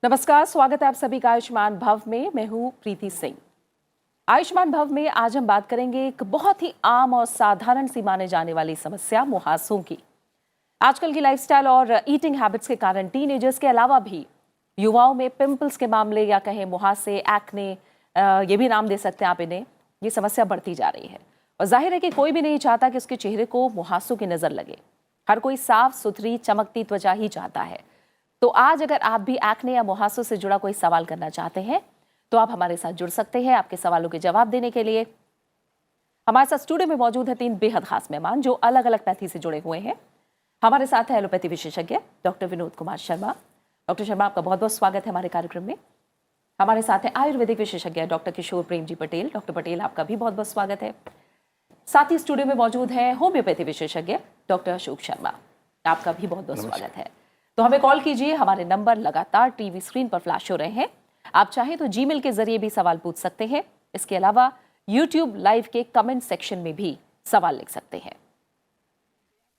नमस्कार, स्वागत है आप सभी का आयुष्मान भव में। मैं हूं प्रीति सिंह। आयुष्मान भव में आज हम बात करेंगे एक बहुत ही आम और साधारण सी माने जाने वाली समस्या मुहासों की। आजकल की लाइफस्टाइल और ईटिंग हैबिट्स के कारण टीनेजर्स के अलावा भी युवाओं में पिंपल्स के मामले या कहें मुहासे, एक्ने, ये भी नाम दे सकते हैं आप इन्हें, ये समस्या बढ़ती जा रही है। और जाहिर है कि कोई भी नहीं चाहता कि उसके चेहरे को मुहासों की नजर लगे। हर कोई साफ सुथरी चमकती त्वचा ही चाहता है। तो आज अगर आप भी एक्ने या मुहासों से जुड़ा कोई सवाल करना चाहते हैं तो आप हमारे साथ जुड़ सकते हैं। आपके सवालों के जवाब देने के लिए हमारे साथ स्टूडियो में मौजूद है 3 बेहद खास मेहमान जो अलग अलग पैथी से जुड़े हुए हैं। हमारे साथ है एलोपैथी विशेषज्ञ डॉक्टर विनोद कुमार शर्मा। डॉक्टर शर्मा, आपका बहुत बहुत स्वागत है हमारे कार्यक्रम में। हमारे साथ है आयुर्वेदिक विशेषज्ञ डॉक्टर किशोर प्रेम जी पटेल। डॉक्टर पटेल, आपका भी बहुत बहुत स्वागत है। साथ ही स्टूडियो में मौजूद है होम्योपैथी विशेषज्ञ डॉक्टर अशोक शर्मा। आपका भी बहुत बहुत स्वागत है। तो हमें कॉल कीजिए, हमारे नंबर लगातार टीवी स्क्रीन पर फ्लैश हो रहे हैं। आप चाहें तो जीमेल के जरिए भी सवाल पूछ सकते हैं। इसके अलावा यूट्यूब लाइव के कमेंट सेक्शन में भी सवाल लिख सकते हैं।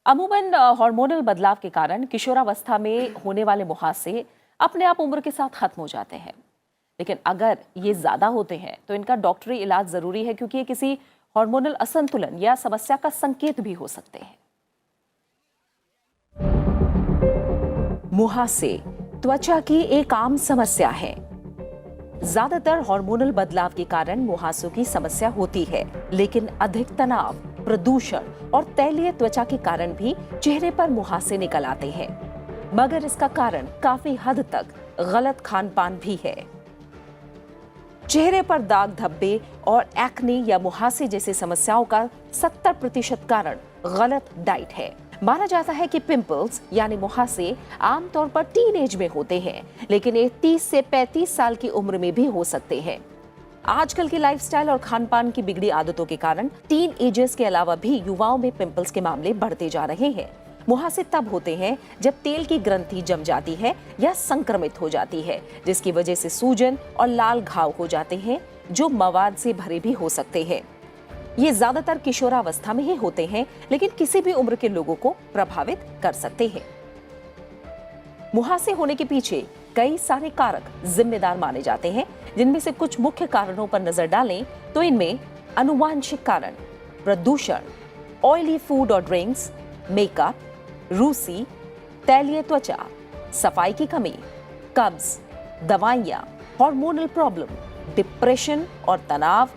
अमूमन हार्मोनल बदलाव के कारण किशोरावस्था में होने वाले मुहासे अपने आप उम्र के साथ खत्म हो जाते हैं, लेकिन अगर ये ज्यादा होते हैं तो इनका डॉक्टरी इलाज जरूरी है, क्योंकि ये किसी हार्मोनल असंतुलन या समस्या का संकेत भी हो सकते हैं। मुहासे त्वचा की एक आम समस्या है। ज्यादातर हार्मोनल बदलाव के कारण मुहासों की समस्या होती है, लेकिन अधिक तनाव, प्रदूषण और तैलीय त्वचा के कारण भी चेहरे पर मुहासे निकल आते हैं। मगर इसका कारण काफी हद तक गलत खान-पान भी है। चेहरे पर दाग धब्बे और एक्ने या मुहासे जैसी समस्याओं का 70% कारण गलत डाइट है। माना जाता है कि पिंपल्स यानी मुहासे आमतौर पर टीन एज में होते हैं, लेकिन ये 30 से 35 साल की उम्र में भी हो सकते हैं। आजकल की लाइफस्टाइल और खानपान की बिगड़ी आदतों के कारण टीन एजर्स के अलावा भी युवाओं में पिंपल्स के मामले बढ़ते जा रहे हैं। मुहासे तब होते हैं जब तेल की ग्रंथि जम जाती है या संक्रमित हो जाती है, जिसकी वजह से सूजन और लाल घाव हो जाते हैं, जो मवाद से भरे भी हो सकते हैं। ये ज्यादातर किशोरावस्था में ही होते हैं, लेकिन किसी भी उम्र के लोगों को प्रभावित कर सकते हैं। मुहासे होने के पीछे कई सारे कारक जिम्मेदार माने जाते हैं, जिनमें से कुछ मुख्य कारणों पर नजर डालें तो इनमें आनुवांशिक कारण, प्रदूषण, ऑयली फूड और ड्रिंक्स, मेकअप, रूसी, तैलीय त्वचा, सफाई की कमी, कब्ज, दवाइयां, हार्मोनल प्रॉब्लम, डिप्रेशन और तनाव,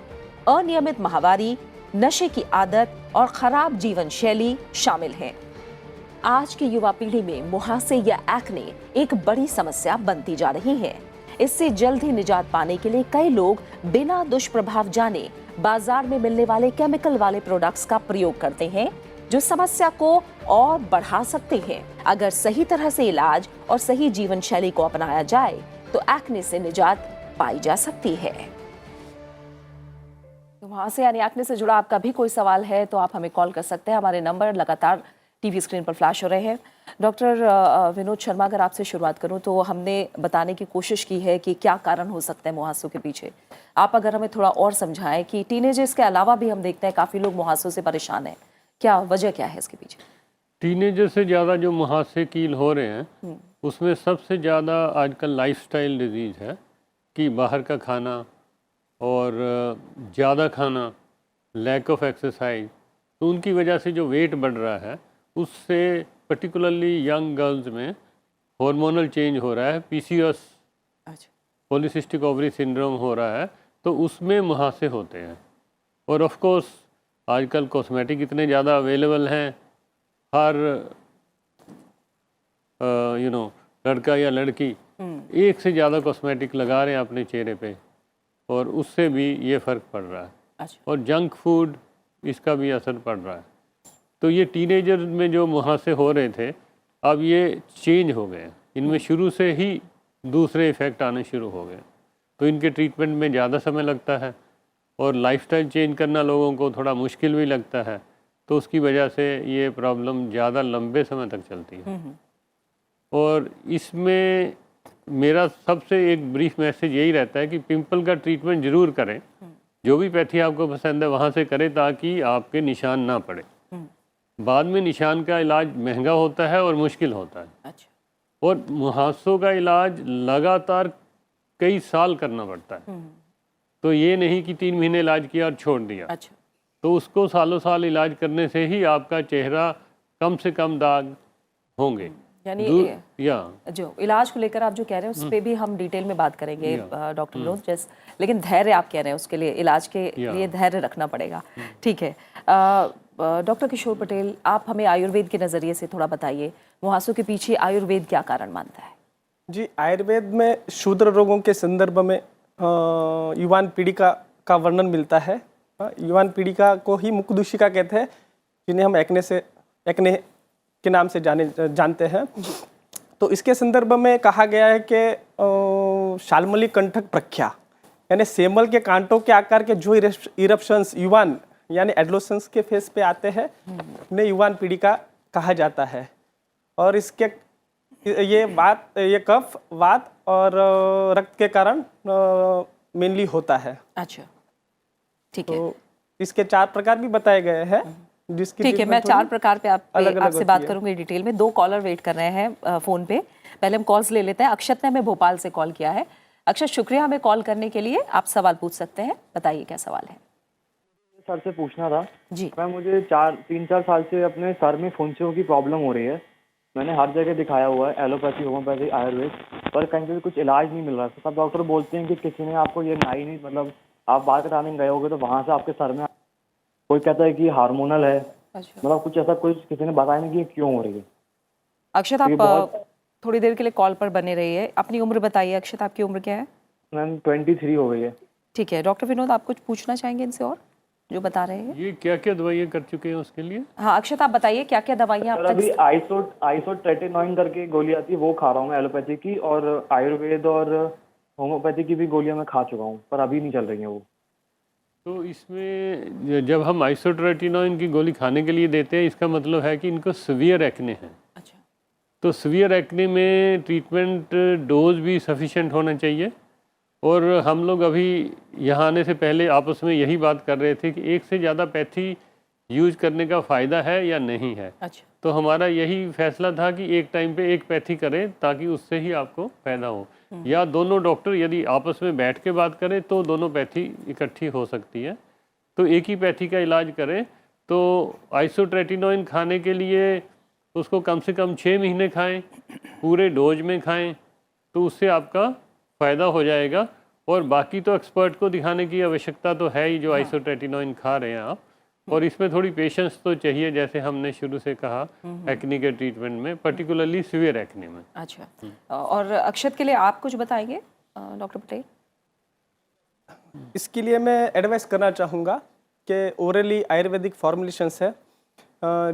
अनियमित माहवारी, नशे की आदत और खराब जीवन शैली शामिल हैं। आज की युवा पीढ़ी में मुहासे या एक्ने एक बड़ी समस्या बनती जा रही है। इससे जल्द ही निजात पाने के लिए कई लोग बिना दुष्प्रभाव जाने बाजार में मिलने वाले केमिकल वाले प्रोडक्ट्स का प्रयोग करते हैं, जो समस्या को और बढ़ा सकते हैं। अगर सही तरह से इलाज और सही जीवन शैली को अपनाया जाए तो एक्ने से निजात पाई जा सकती है। तो वहां से यानी एक्ने से जुड़ा आपका भी कोई सवाल है तो आप हमें कॉल कर सकते हैं। हमारे नंबर लगातार टीवी स्क्रीन पर फ्लैश हो रहे हैं। डॉक्टर विनोद शर्मा, अगर आपसे शुरुआत करूं तो हमने बताने की कोशिश की है कि क्या कारण हो सकते हैं मुहासों के पीछे। आप अगर हमें थोड़ा और समझाएं कि टीनेजर्स के अलावा भी हम देखते हैं काफ़ी लोग मुहासों से परेशान हैं, क्या वजह क्या है इसके पीछे? टीनेजर से ज़्यादा जो मुहासे कील हो रहे हैं उसमें सबसे ज़्यादा आजकल लाइफस्टाइल डिजीज़ है कि बाहर का खाना और ज़्यादा खाना, लैक ऑफ एक्सरसाइज, तो उनकी वजह से जो वेट बढ़ रहा है उससे पर्टिकुलरली यंग गर्ल्स में हार्मोनल चेंज हो रहा है, पीसीओएस, पॉलीसिस्टिक ओवरी सिंड्रोम हो रहा है, तो उसमें मुहासे होते हैं। और ऑफ कोर्स आजकल कॉस्मेटिक इतने ज़्यादा अवेलेबल हैं, हर लड़का या लड़की एक से ज़्यादा कॉस्मेटिक लगा रहे हैं अपने चेहरे पे, और उससे भी ये फ़र्क पड़ रहा है। और जंक फूड, इसका भी असर पड़ रहा है। तो ये टीनेजर में जो मुहासे हो रहे थे अब ये चेंज हो गए, इनमें शुरू से ही दूसरे इफ़ेक्ट आने शुरू हो गए, तो इनके ट्रीटमेंट में ज़्यादा समय लगता है और लाइफस्टाइल चेंज करना लोगों को थोड़ा मुश्किल भी लगता है, तो उसकी वजह से ये प्रॉब्लम ज़्यादा लंबे समय तक चलती है। और इसमें मेरा सबसे एक ब्रीफ मैसेज यही रहता है कि पिंपल का ट्रीटमेंट ज़रूर करें, जो भी पैथी आपको पसंद है वहाँ से करें, ताकि आपके निशान ना पड़े। बाद में निशान का इलाज महंगा होता है और मुश्किल होता है। और मुहासों का इलाज लगातार कई साल करना पड़ता है। तो ये नहीं कि 3 महीने इलाज किया और छोड़ दिया। अच्छा। तो उसको सालों साल इलाज करने से ही आपका चेहरा कम से कम दाग होंगे। यानी या जो इलाज को लेकर आप जो कह रहे हैं उस पर भी हम डिटेल में बात करेंगे डॉक्टर विनोद। जैसे लेकिन धैर्य आप कह रहे हैं उसके लिए, इलाज के लिए धैर्य रखना पड़ेगा। ठीक है। डॉक्टर किशोर पटेल, आप हमें आयुर्वेद के नज़रिए से थोड़ा बताइए, मुहासों के पीछे आयुर्वेद क्या कारण मानता है? जी, आयुर्वेद में शूद्र रोगों के संदर्भ में युवान पीढ़ी का वर्णन मिलता है। युवान पीढ़ी को ही मुखदूषिका कहते हैं, जिन्हें हम एक्ने के नाम से जानते हैं। तो इसके संदर्भ में कहा गया है कि शाल्मली कंठक प्रख्या यानी सेमल के कांटों के आकार के जो इरप्शंस युवान यानी एडोलेसेंस के फेस पे आते हैं, उन्हें युवान पीढ़ी का कहा जाता है। और इसके ये कफ, वात और रक्त के कारण मेनली होता है। अच्छा, ठीक है। तो इसके 4 प्रकार भी बताए गए हैं, जिसकी ठीक है, मैं 4 प्रकार पे आपसे बात है। करूंगी डिटेल में। 2 कॉलर वेट कर रहे हैं फोन पे, पहले हम कॉल्स ले लेते हैं। अक्षत ने हमें भोपाल से कॉल किया है। अक्षत, शुक्रिया हमें कॉल करने के लिए। आप सवाल पूछ सकते हैं, बताइए क्या सवाल है। सर से पूछना था जी। मैम, मुझे 3-4 साल से अपने सर में फुंसियों की प्रॉब्लम हो रही है। मैंने हर जगह दिखाया हुआ है, एलोपैथी, होम्योपैथी, आयुर्वेद, पर कहीं पे भी कुछ इलाज नहीं मिल रहा। सब डॉक्टर बोलते हैं कि किसी ने आपको ये नाई नहीं, मतलब आप बाल कटाने गए होगे तो वहाँ से आपके सर में, कोई कहता है कि हार्मोनल है। अच्छा। मतलब कुछ ऐसा कुछ किसी ने बताया नहीं कि ये क्यों हो रही है। अक्षत, आप थोड़ी देर के लिए कॉल पर बने रहिए। अपनी उम्र बताइए अक्षत, आपकी उम्र क्या है? मैम 23 हो गई है। ठीक है। डॉक्टर विनोद, आप कुछ पूछना चाहेंगे इनसे और जो बता रहे हैं? ये क्या क्या दवाइयाँ कर चुके हैं उसके लिए? हाँ अक्षत, आप बताइए क्या क्या दवाइयाँ सर अभी आइसोट्रेटिनोइन करके गोली आती है, वो खा रहा हूँ एलोपैथी की, और आयुर्वेद और होम्योपैथी की भी गोलियां मैं खा चुका हूँ, पर अभी नहीं चल रही हैं वो। तो इसमें जब हम आइसोट्रेटिनोइन की गोली खाने के लिए देते हैं, इसका मतलब है कि इनको सीवियर एक्ने है। अच्छा। तो सीवियर एक्ने में ट्रीटमेंट डोज भी सफिशिएंट होना चाहिए। और हम लोग अभी यहाँ आने से पहले आपस में यही बात कर रहे थे कि एक से ज़्यादा पैथी यूज करने का फ़ायदा है या नहीं है। अच्छा। तो हमारा यही फैसला था कि एक टाइम पे एक पैथी करें ताकि उससे ही आपको फ़ायदा हो, या दोनों डॉक्टर यदि आपस में बैठ के बात करें तो दोनों पैथी इकट्ठी हो सकती है। तो एक ही पैथी का इलाज करें। तो आइसोट्रेटिनोइन खाने के लिए उसको कम से कम 6 महीने खाएं, पूरे डोज में खाएं, तो उससे आपका फ़ायदा हो जाएगा। और बाकी तो एक्सपर्ट को दिखाने की आवश्यकता तो है ही, जो आइसोट्रेटिनोइन खा रहे हैं आप। और इसमें थोड़ी पेशेंस तो चाहिए, जैसे हमने शुरू से कहा एक्ने के ट्रीटमेंट में, पर्टिकुलरली सीवियर एक्ने में। अच्छा। और अक्षत के लिए आप कुछ बताएंगे डॉक्टर पटेल? इसके लिए मैं एडवाइस करना चाहूँगा कि ओरली आयुर्वेदिक फॉर्मुलेशंस है,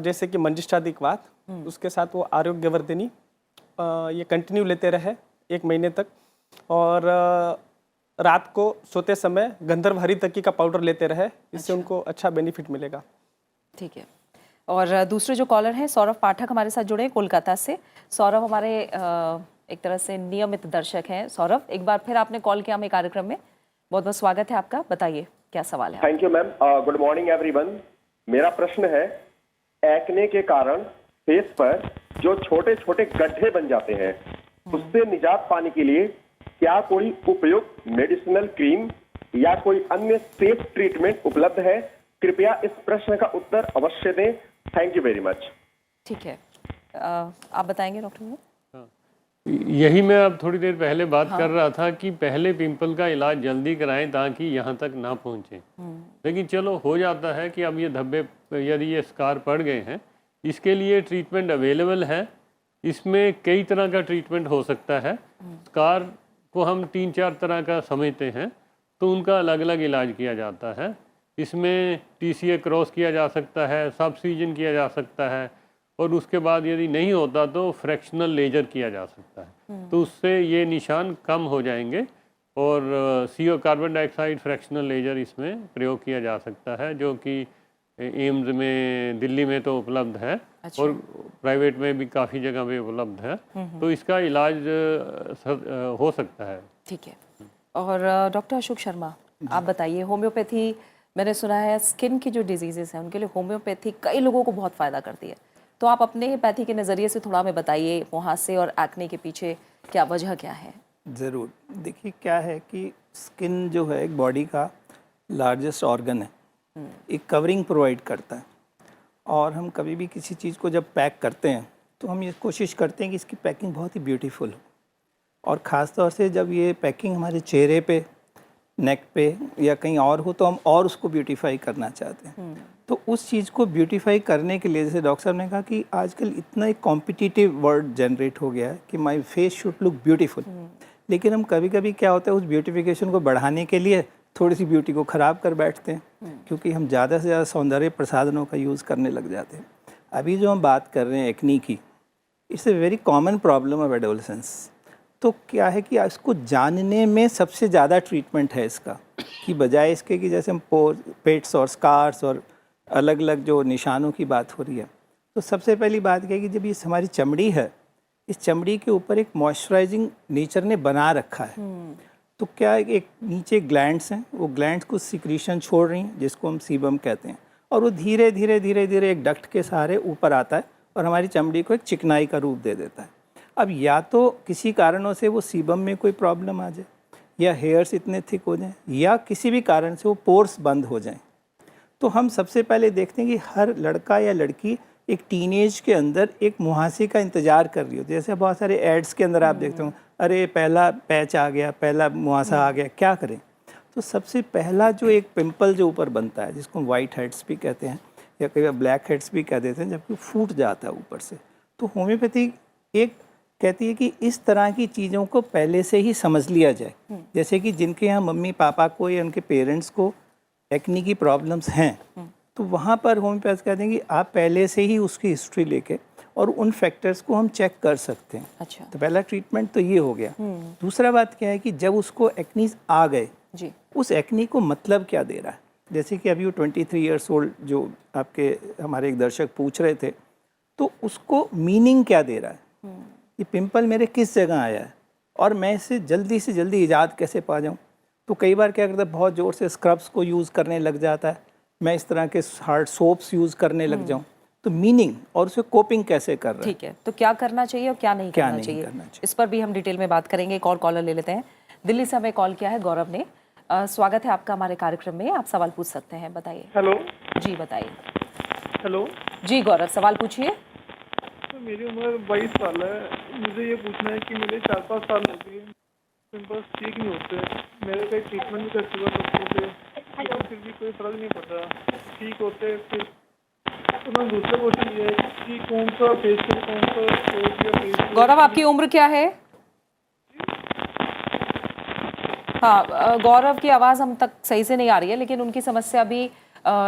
जैसे कि मंजिष्ठादिक्वात, उसके साथ वो आरोग्यवर्धिनी, ये कंटिन्यू लेते रहे 1 महीने तक। और रात को सोते समय गंधर्व हरितकी का पाउडर लेते रहे, इससे उनको अच्छा बेनिफिट मिलेगा। ठीक है। और दूसरे जो कॉलर हैं सौरभ पाठक हमारे साथ जुड़े हैं कोलकाता से। सौरभ हमारे एक तरह से नियमित दर्शक हैं। सौरभ, एक बार फिर आपने कॉल किया हमें कार्यक्रम में, बहुत बहुत स्वागत है आपका। बताइए क्या सवाल है? Thank you ma'am. Good morning everyone. मेरा प्रश्न है, एक्ने के कारण फेस पर जो छोटे छोटे गड्ढे बन जाते हैं, उससे निजात पाने के लिए क्या कोई उपयुक्त मेडिसिनल क्रीम या कोई अन्य सेफ ट्रीटमेंट उपलब्ध है? कृपया इस प्रश्न का उत्तर अवश्य दें। Thank you very much. ठीक है, आप बताएंगे डॉक्टर? यही मैं अब थोड़ी देर पहले बात कर रहा था कि पहले पिंपल का इलाज जल्दी कराएं ताकि यहाँ तक ना पहुँचे। लेकिन चलो हो जाता है कि अब ये धब्बे, यदि ये स्कार पड़ गए हैं, इसके लिए ट्रीटमेंट अवेलेबल है। इसमें कई तरह का ट्रीटमेंट हो सकता है। स्कार को हम 3-4 तरह का समझते हैं, तो उनका अलग अलग इलाज किया जाता है। इसमें TCA क्रॉस किया जा सकता है, सबसिजन किया जा सकता है, और उसके बाद यदि नहीं होता तो फ्रैक्शनल लेजर किया जा सकता है। तो उससे ये निशान कम हो जाएंगे। और CO carbon dioxide fractional laser इसमें प्रयोग किया जा सकता है, जो कि एम्स में, दिल्ली में तो उपलब्ध है। अच्छा। और प्राइवेट में भी काफ़ी जगह पे उपलब्ध है। तो इसका इलाज हो सकता है। ठीक है। और डॉक्टर अशोक शर्मा, आप बताइए, होम्योपैथी मैंने सुना है स्किन की जो डिजीजेस हैं उनके लिए होम्योपैथी कई लोगों को बहुत फ़ायदा करती है, तो आप अपने पैथी के नज़रिए से थोड़ा हमें बताइए, मुहासे और एक्ने के पीछे क्या वजह क्या है? ज़रूर। देखिए क्या है कि स्किन जो है एक बॉडी का लार्जेस्ट ऑर्गन है, एक कवरिंग प्रोवाइड करता है। और हम कभी भी किसी चीज़ को जब पैक करते हैं तो हम ये कोशिश करते हैं कि इसकी पैकिंग बहुत ही ब्यूटीफुल हो। और ख़ास तौर से जब ये पैकिंग हमारे चेहरे पे, नेक पे या कहीं और हो तो हम और उसको ब्यूटीफाई करना चाहते हैं। तो उस चीज़ को ब्यूटीफाई करने के लिए, जैसे डॉक्टर साहब ने कहा कि आजकल इतना एक कॉम्पिटिटिव वर्ड जनरेट हो गया है कि my face should look beautiful, लेकिन हम कभी कभी क्या होता है उस ब्यूटिफिकेशन को बढ़ाने के लिए थोड़ी सी ब्यूटी को ख़राब कर बैठते हैं, क्योंकि हम ज़्यादा से ज़्यादा सौंदर्य प्रसाधनों का यूज़ करने लग जाते हैं। अभी जो हम बात कर रहे हैं एक्नी की, it's a very common problem of adolescence. तो क्या है कि इसको जानने में सबसे ज़्यादा ट्रीटमेंट है इसका, कि बजाय इसके कि जैसे हम पेट्स और स्कार्स और अलग अलग जो निशानों की बात हो रही है, तो सबसे पहली बात क्या है कि जब ये हमारी चमड़ी है, इस चमड़ी के ऊपर एक मॉइस्चराइजिंग नेचर ने बना रखा है। तो क्या है, एक नीचे ग्लैंड्स हैं, वो ग्लैंड्स कुछ सिक्रीशन छोड़ रही हैं जिसको हम सीबम कहते हैं, और वो धीरे धीरे धीरे धीरे एक डक्ट के सहारे ऊपर आता है और हमारी चमड़ी को एक चिकनाई का रूप दे देता है। अब या तो किसी कारणों से वो सीबम में कोई प्रॉब्लम आ जाए, या हेयर्स इतने थिक हो जाएं, या किसी भी कारण से वो पोर्स बंद हो जाएं। तो हम सबसे पहले देखते हैं कि हर लड़का या लड़की एक टीनेज के अंदर एक मुहासे का इंतज़ार कर रही होती है। जैसे बहुत सारे एड्स के अंदर आप देखते हो, अरे पहला पैच आ गया, पहला मुहासा आ गया, क्या करें। तो सबसे पहला जो एक पिंपल जो ऊपर बनता है, जिसको वाइट हेड्स भी कहते हैं या कई बार ब्लैक हेड्स भी कह देते हैं, जबकि फूट जाता है ऊपर से। तो होम्योपैथी एक कहती है कि इस तरह की चीज़ों को पहले से ही समझ लिया जाए। जैसे कि जिनके यहाँ मम्मी पापा को या उनके पेरेंट्स को एक्नी की प्रॉब्लम्स हैं, तो वहाँ पर होम्योपैथ कहते हैं कि आप पहले से ही उसकी हिस्ट्री लेके और उन फैक्टर्स को हम चेक कर सकते हैं। अच्छा। तो पहला ट्रीटमेंट तो ये हो गया। दूसरा बात क्या है कि जब उसको एक्नीज आ गए जी, उस एक्नी को मतलब क्या दे रहा है। जैसे कि अभी वो 23 ईयर्स ओल्ड जो आपके हमारे एक दर्शक पूछ रहे थे, तो उसको मीनिंग क्या दे रहा है, ये पिंपल मेरे किस जगह आया है और मैं इसे जल्दी से जल्दी इजाद कैसे पा जाऊँ। तो कई बार क्या करता है, बहुत ज़ोर से स्क्रब्स को यूज़ करने लग जाता है, मैं इस तरह के हार्ड सोप्स यूज़ करने लग जाऊँ। तो मीनिंग और उसे कोपिंग कैसे कर रहा है, ठीक है। तो क्या करना चाहिए और क्या नहीं करना चाहिए, इस पर भी हम डिटेल में बात करेंगे। एक और कॉलर ले लेते हैं। दिल्ली से हमें कॉल किया है गौरव ने। स्वागत है आपका हमारे कार्यक्रम में, आप सवाल पूछ सकते हैं, बताइए। हेलो। जी बताइए। हेलो जी गौरव, सवाल पूछिए। तो मेरी उम्र 22 साल है। मुझे ये पूछना है कि मेरे 4-5 साल हो गए पिंपल्स ठीक नहीं होते। मेरे कई ट्रीटमेंट भी कर चुका डॉक्टर से, लेकिन फिर भी कोई फर्क नहीं पड़ रहा, ठीक होते फिर। तो मैं दूसरा क्वेश्चन ये है कि कौन सा फेशियल, कौन सा सोप या फेशियल। गौरव आपकी उम्र क्या है? हाँ गौरव की आवाज़ हम तक सही से नहीं आ रही है, लेकिन उनकी समस्या भी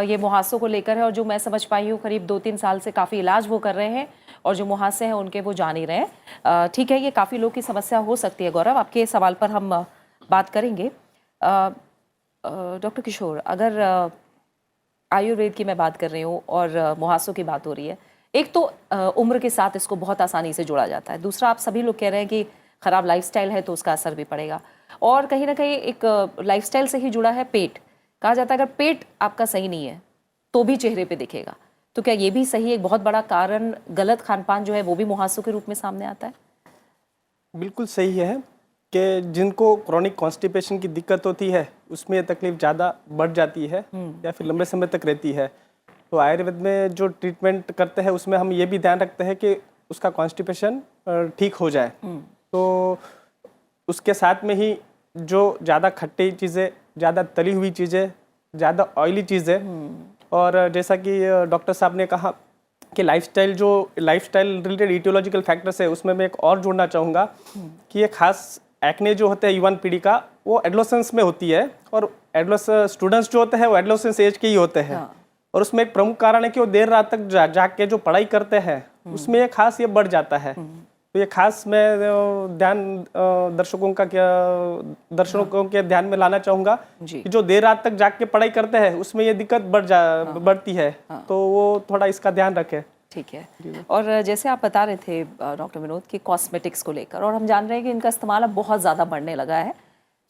ये मुहासों को लेकर है, और जो मैं समझ पाई हूँ करीब 2-3 साल से काफ़ी इलाज वो कर रहे हैं, और जो मुहासे हैं उनके वो जान ही रहे हैं। ठीक है, ये काफ़ी लोग की समस्या हो सकती है गौरव, आपके सवाल पर हम बात करेंगे। डॉक्टर किशोर, अगर आयुर्वेद की मैं बात कर रही हूँ और मुहासों की बात हो रही है, एक तो उम्र के साथ इसको बहुत आसानी से जोड़ा जाता है, दूसरा आप सभी लोग कह रहे हैं कि ख़राब लाइफस्टाइल है तो उसका असर भी पड़ेगा, और कहीं ना कहीं एक लाइफस्टाइल से ही जुड़ा है पेट। कहा जाता है अगर पेट आपका सही नहीं है तो भी चेहरे पे दिखेगा, तो क्या ये भी सही एक बहुत बड़ा कारण गलत खानपान जो है वो भी मुहासों के रूप में सामने आता है? बिल्कुल सही है कि जिनको क्रॉनिक कॉन्स्टिपेशन की दिक्कत होती है उसमें ये तकलीफ ज़्यादा बढ़ जाती है या फिर लंबे समय तक रहती है। तो आयुर्वेद में जो ट्रीटमेंट करते हैं उसमें हम ये भी ध्यान रखते हैं कि उसका कॉन्स्टिपेशन ठीक हो जाए। तो उसके साथ में ही जो ज़्यादा खट्टी चीज़ें, ज़्यादा तली हुई चीज़ें, ज़्यादा ऑयली चीज़ें, और जैसा कि डॉक्टर साहब ने कहा कि लाइफस्टाइल रिलेटेड इटियोलॉजिकल फैक्टर्स है, उसमें मैं एक और जोड़ना चाहूँगा कि ये खास एक्ने जो होते हैं युवान पीढ़ी का, वो एडोलेसेंस में होती है, और स्टूडेंट्स जो होते हैं वो एडोलेसेंस एज के ही होते हैं। हाँ। और उसमें एक प्रमुख कारण है कि वो देर रात तक जाके जो पढ़ाई करते हैं उसमें ये खास ये बढ़ जाता है। तो ये खास मैं ध्यान दर्शकों के ध्यान में लाना चाहूँगा कि जो देर रात तक जाग के पढ़ाई करते हैं उसमें ये दिक्कत बढ़ती है। तो वो थोड़ा इसका ध्यान रखें। ठीक है। और जैसे आप बता रहे थे डॉक्टर विनोद की कॉस्मेटिक्स को लेकर, और हम जान रहे हैं कि इनका इस्तेमाल अब बहुत ज़्यादा बढ़ने लगा है,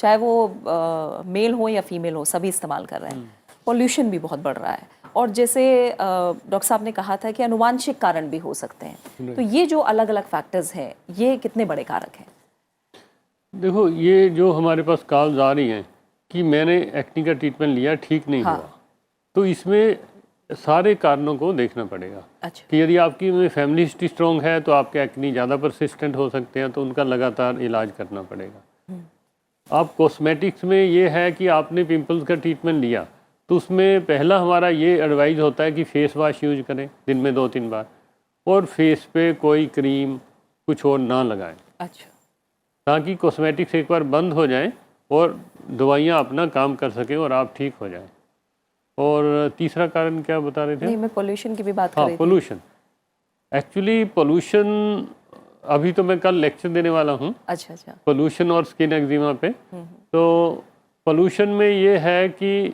चाहे वो मेल हो या फीमेल हो, सभी इस्तेमाल कर रहे हैं। पॉल्यूशन भी बहुत बढ़ रहा है, और जैसे डॉक्टर साहब ने कहा था कि अनुवांशिक कारण भी हो सकते हैं, तो ये जो अलग अलग फैक्टर्स हैं ये कितने बड़े कारक हैं? देखो, ये जो हमारे पास कॉल्स आ रही हैं कि मैंने एक्ने का ट्रीटमेंट लिया, ठीक नहीं हाँ। हुआ, तो इसमें सारे कारणों को देखना पड़ेगा। अच्छा। कि यदि आपकी में फैमिली हिस्ट्री स्ट्रॉन्ग है तो आपके एक्ने ज़्यादा परसिस्टेंट हो सकते हैं, तो उनका लगातार इलाज करना पड़ेगा। आप कॉस्मेटिक्स में ये है कि आपने पिंपल्स का ट्रीटमेंट लिया, तो उसमें पहला हमारा ये एडवाइस होता है कि फेस वॉश यूज करें दिन में 2-3 बार, और फेस पे कोई क्रीम कुछ और ना लगाएं, अच्छा। ताकि कॉस्मेटिक्स एक बार बंद हो जाएं और दवाइयाँ अपना काम कर सकें और आप ठीक हो जाएं। और तीसरा कारण क्या बता रहे थे? नहीं, मैं पोल्यूशन की भी बात कर हाँ, रही थी। पोल्यूशन। एक्चुअली पोल्यूशन, अभी तो मैं कल लेक्चर देने वाला हूँ अच्छा अच्छा। पोल्यूशन और स्किन एक्जिमा पे। तो पोल्यूशन में ये है कि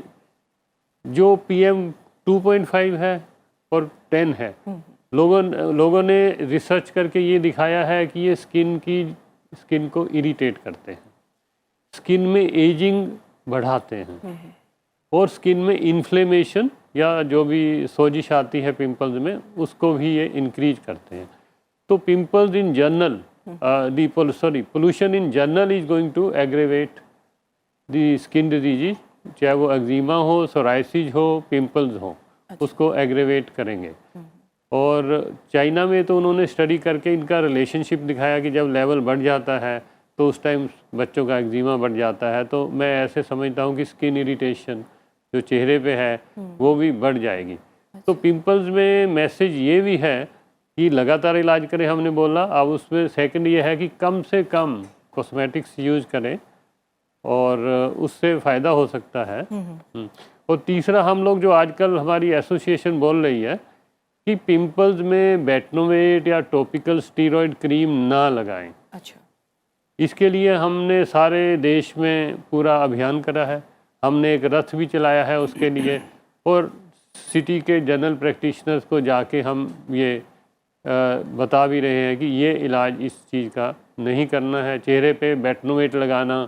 जो PM 2.5 है और 10 है, लोगों ने रिसर्च करके ये दिखाया है कि ये स्किन को इरिटेट करते हैं, स्किन में एजिंग बढ़ाते हैं, और स्किन में इन्फ्लेमेशन या जो भी सोजिश आती है पिंपल्स में, उसको भी ये इंक्रीज करते हैं। तो pimples in general, pollution in general is going to aggravate the skin disease, चाहे वो एक्जिमा हो, सोराइसिस हो, पिंपल्स हो, उसको एग्रेवेट करेंगे। और चाइना में तो उन्होंने स्टडी करके इनका रिलेशनशिप दिखाया कि जब लेवल बढ़ जाता है तो उस टाइम बच्चों का एक्जिमा बढ़ जाता है। तो मैं ऐसे समझता हूँ कि स्किन इरिटेशन जो चेहरे पे है वो भी बढ़ जाएगी। तो पिंपल्स में मैसेज ये भी है कि लगातार इलाज करें, हमने बोला। अब उसमें सेकंड ये है कि कम से कम कॉस्मेटिक्स यूज करें और उससे फ़ायदा हो सकता है। और तीसरा, हम लोग जो आजकल हमारी एसोसिएशन बोल रही है कि पिंपल्स में बेटनोवेट या टॉपिकल स्टीरॉयड क्रीम ना लगाएं। अच्छा। इसके लिए हमने सारे देश में पूरा अभियान करा है, हमने एक रथ भी चलाया है उसके लिए, और सिटी के जनरल प्रैक्टिशनर्स को जाके हम ये बता भी रहे हैं कि ये इलाज इस चीज़ का नहीं करना है। चेहरे पे बेटनोवेट लगाना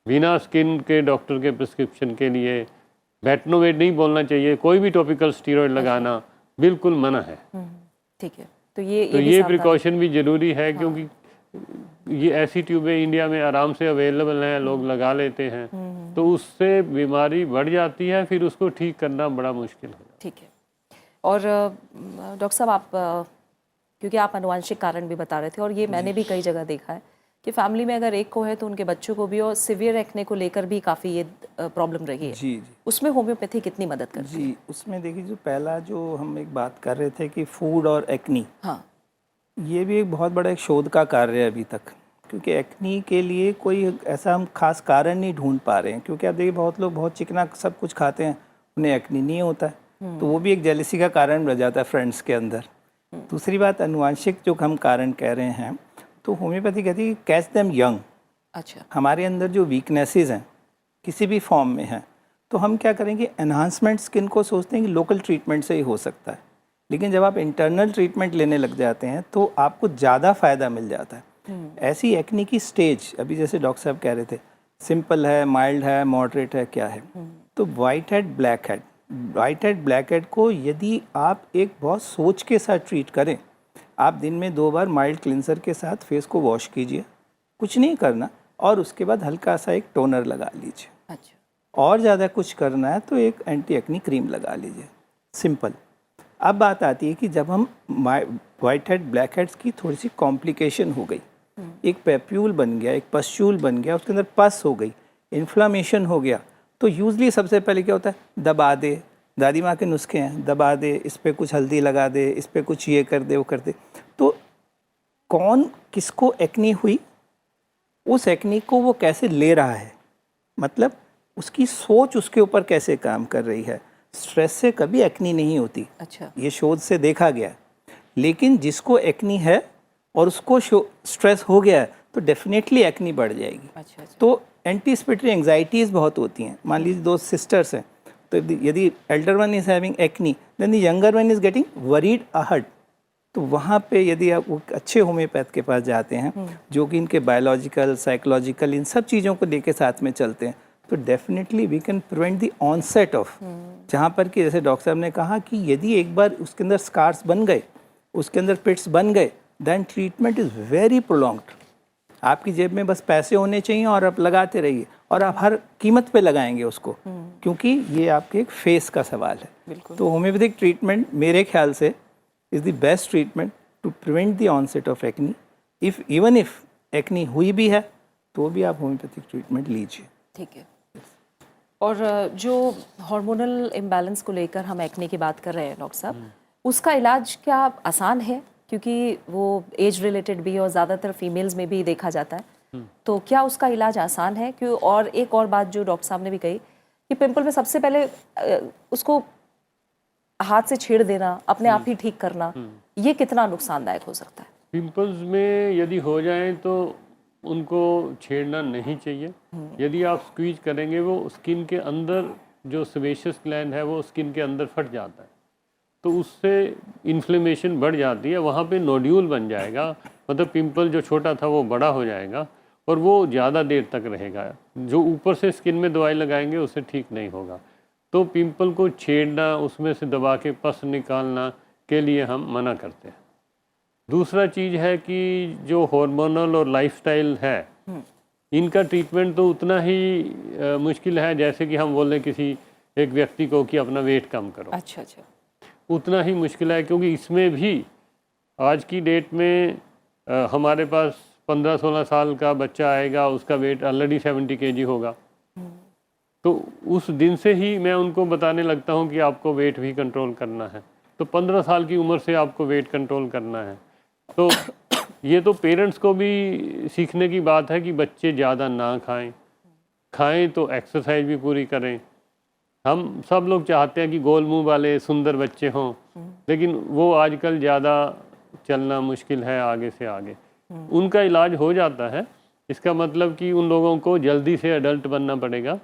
बिना स्किन के डॉक्टर के प्रिस्क्रिप्शन के लिए, बेटनोवेट नहीं बोलना चाहिए, कोई भी टॉपिकल स्टीरॉयड लगाना बिल्कुल मना है। ठीक है, तो ये ये प्रिकॉशन भी ज़रूरी है। हाँ। क्योंकि ये ऐसी ट्यूबें इंडिया में आराम से अवेलेबल हैं, लोग लगा लेते हैं, तो उससे बीमारी बढ़ जाती है, फिर उसको ठीक करना बड़ा मुश्किल है। ठीक है। और डॉक्टर साहब, आप क्योंकि आप अनुवांशिक कारण भी बता रहे थे, और ये मैंने भी कई जगह देखा है कि फैमिली में अगर एक को है तो उनके बच्चों को भी, और सिवियर एक्ने को लेकर भी काफ़ी ये प्रॉब्लम रही है। जी। उसमें होम्योपैथी कितनी मदद करती है? जी, उसमें देखिए, जो पहला जो हम एक बात कर रहे थे कि फूड और एक्नी, हाँ, ये भी एक बहुत बड़ा एक शोध का कार्य है अभी तक, क्योंकि एक्नी के लिए कोई ऐसा हम खास कारण नहीं ढूंढ पा रहे हैं। क्योंकि आप देखिए, बहुत लोग बहुत चिकना सब कुछ खाते हैं, उन्हें एक्नी नहीं होता है, तो वो भी एक जेलसी का कारण बन जाता है फ्रेंड्स के अंदर। दूसरी बात, अनुवांशिक जो हम कारण कह रहे हैं, तो होम्योपैथी कहती है कैच देम यंग। अच्छा। हमारे अंदर जो वीकनेसेस हैं किसी भी फॉर्म में हैं, तो हम क्या करेंगे, एनहांसमेंट स्किन को सोचते हैं कि लोकल ट्रीटमेंट से ही हो सकता है, लेकिन जब आप इंटरनल ट्रीटमेंट लेने लग जाते हैं तो आपको ज़्यादा फ़ायदा मिल जाता है। ऐसी एक्नी की स्टेज, अभी जैसे डॉक्टर साहब कह रहे थे, सिंपल है, माइल्ड है, मॉडरेट है, क्या है, तो white head, black head, white head, black head को यदि आप एक बहुत सोच के साथ ट्रीट करें, आप दिन में 2 बार माइल्ड क्लिनसर के साथ फेस को वॉश कीजिए, कुछ नहीं करना, और उसके बाद हल्का सा एक टोनर लगा लीजिए। अच्छा। और ज़्यादा कुछ करना है तो एक एंटी एक्नी क्रीम लगा लीजिए, सिंपल। अब बात आती है कि जब हम वाइट हेड, ब्लैक हेड्स की थोड़ी सी कॉम्प्लिकेशन हो गई, एक पेप्यूल बन गया, एक पस्ट्यूल बन गया, उसके अंदर पस हो गई, इन्फ्लामेशन हो गया, तो यूजली सबसे पहले क्या होता है, दबा दे, दादी माँ के नुस्खे हैं, दबा दे, इस पर कुछ हल्दी लगा दे, इस पर कुछ ये कर दे, वो कर दे। तो कौन किसको एक्नी हुई, उस एक्नी को वो कैसे ले रहा है, मतलब उसकी सोच उसके ऊपर कैसे काम कर रही है। स्ट्रेस से कभी एक्नी नहीं होती। अच्छा। ये शोध से देखा गया है। लेकिन जिसको एक्नी है और उसको स्ट्रेस हो गया है तो डेफिनेटली एक्नी बढ़ जाएगी। अच्छा। तो एंटीसिपेटरी एंग्जाइटीज़ बहुत होती हैं। मान लीजिए 2 सिस्टर्स हैं, तो यदि elder one is having acne, then the younger one is getting worried अहड, तो वहाँ पे यदि आप वो अच्छे होम्योपैथ के पास जाते हैं जो कि इनके बायोलॉजिकल, साइकोलॉजिकल, इन सब चीज़ों को लेके साथ में चलते हैं, तो definitely we can prevent the onset of जहाँ पर कि जैसे डॉक्टर साहब ने कहा कि यदि एक बार उसके अंदर स्कार्स बन गए, उसके अंदर पिट्स बन गए, then treatment is very prolonged. आपकी जेब में बस पैसे होने चाहिए और आप लगाते रहिए, और आप हर कीमत पे लगाएंगे उसको, क्योंकि ये आपके एक फेस का सवाल है। तो होम्योपैथिक ट्रीटमेंट मेरे ख्याल से is the best treatment to prevent the onset of acne. Even if acne हुई भी है तो भी आप होम्योपैथिक ट्रीटमेंट लीजिए। ठीक है। और जो हार्मोनल इम्बैलेंस को लेकर हम एक्ने की बात कर रहे हैं डॉक्टर साहब, उसका इलाज क्या आसान है? क्योंकि वो एज रिलेटेड भी और ज़्यादातर फीमेल्स में भी देखा जाता है, तो क्या उसका इलाज आसान है? क्यों? और एक और बात जो डॉक्टर साहब ने भी कही कि पिंपल में सबसे पहले उसको हाथ से छेड़ देना, अपने आप ही ठीक करना, ये कितना नुकसानदायक हो सकता है? पिंपल्स में यदि हो जाएं तो उनको छेड़ना नहीं चाहिए। यदि आप स्क्वीज करेंगे वो स्किन के अंदर जो सेबेशियस ग्लैंड है वो स्किन के अंदर फट जाता है, तो उससे इन्फ्लेमेशन बढ़ जाती है, वहाँ पे नोड्यूल बन जाएगा, मतलब पिंपल जो छोटा था वो बड़ा हो जाएगा और वो ज़्यादा देर तक रहेगा। जो ऊपर से स्किन में दवाई लगाएंगे उससे ठीक नहीं होगा। तो पिंपल को छेड़ना, उसमें से दबा के पस निकालना के लिए हम मना करते हैं। दूसरा चीज़ है कि जो हार्मोनल और लाइफस्टाइल है, इनका ट्रीटमेंट तो उतना ही मुश्किल है जैसे कि हम बोलें किसी एक व्यक्ति को कि अपना वेट कम करो। अच्छा अच्छा। उतना ही मुश्किल है, क्योंकि इसमें भी आज की डेट में हमारे पास 15-16 साल का बच्चा आएगा, उसका वेट ऑलरेडी 70 kg होगा। तो उस दिन से ही मैं उनको बताने लगता हूँ कि आपको वेट भी कंट्रोल करना है। तो 15 साल की उम्र से आपको वेट कंट्रोल करना है। तो ये तो पेरेंट्स को भी सीखने की बात है कि बच्चे ज़्यादा ना खाएं तो एक्सरसाइज भी पूरी करें। हम सब लोग चाहते हैं कि गोल मुंह वाले सुंदर बच्चे हों, लेकिन वो आजकल ज़्यादा चलना मुश्किल है आगे से आगे। उनका इलाज हो जाता है, इसका मतलब कि उन लोगों को जल्दी से एडल्ट बनना पड़ेगा,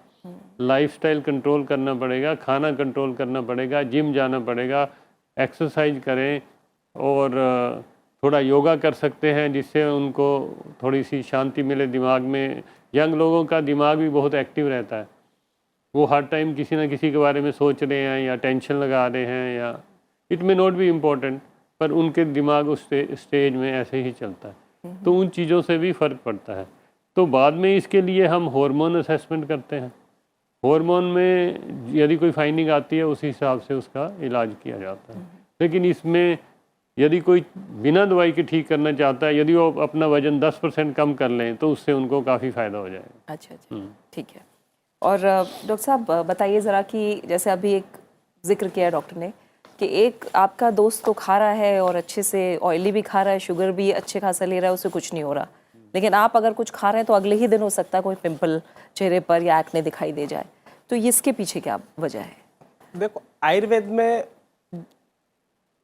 लाइफस्टाइल कंट्रोल करना पड़ेगा, खाना कंट्रोल करना पड़ेगा, जिम जाना पड़ेगा, एक्सरसाइज करें और थोड़ा योगा कर सकते हैं जिससे उनको थोड़ी सी शांति मिले दिमाग में। यंग लोगों का दिमाग भी बहुत एक्टिव रहता है, वो हर टाइम किसी ना किसी के बारे में सोच रहे हैं या टेंशन लगा रहे हैं, या it may not be important, पर उनके दिमाग उस स्टेज में ऐसे ही चलता है। तो उन चीज़ों से भी फ़र्क पड़ता है। तो बाद में इसके लिए हम हार्मोन असेसमेंट करते हैं। हार्मोन में यदि कोई फाइंडिंग आती है उसी हिसाब से उसका इलाज किया जाता है। लेकिन इसमें यदि कोई बिना दवाई के ठीक करना चाहता है, यदि वो अपना वजन 10% कम कर लें तो उससे उनको काफ़ी फ़ायदा हो जाएगा। अच्छा अच्छा, ठीक है। और डॉक्टर साहब बताइए ज़रा कि जैसे अभी एक जिक्र किया डॉक्टर ने कि एक आपका दोस्त तो खा रहा है और अच्छे से ऑयली भी खा रहा है, शुगर भी अच्छे खासा ले रहा है, उससे कुछ नहीं हो रहा, लेकिन आप अगर कुछ खा रहे हैं तो अगले ही दिन हो सकता है कोई पिंपल चेहरे पर या एक्ने दिखाई दे जाए। तो इसके पीछे क्या वजह है? देखो, आयुर्वेद में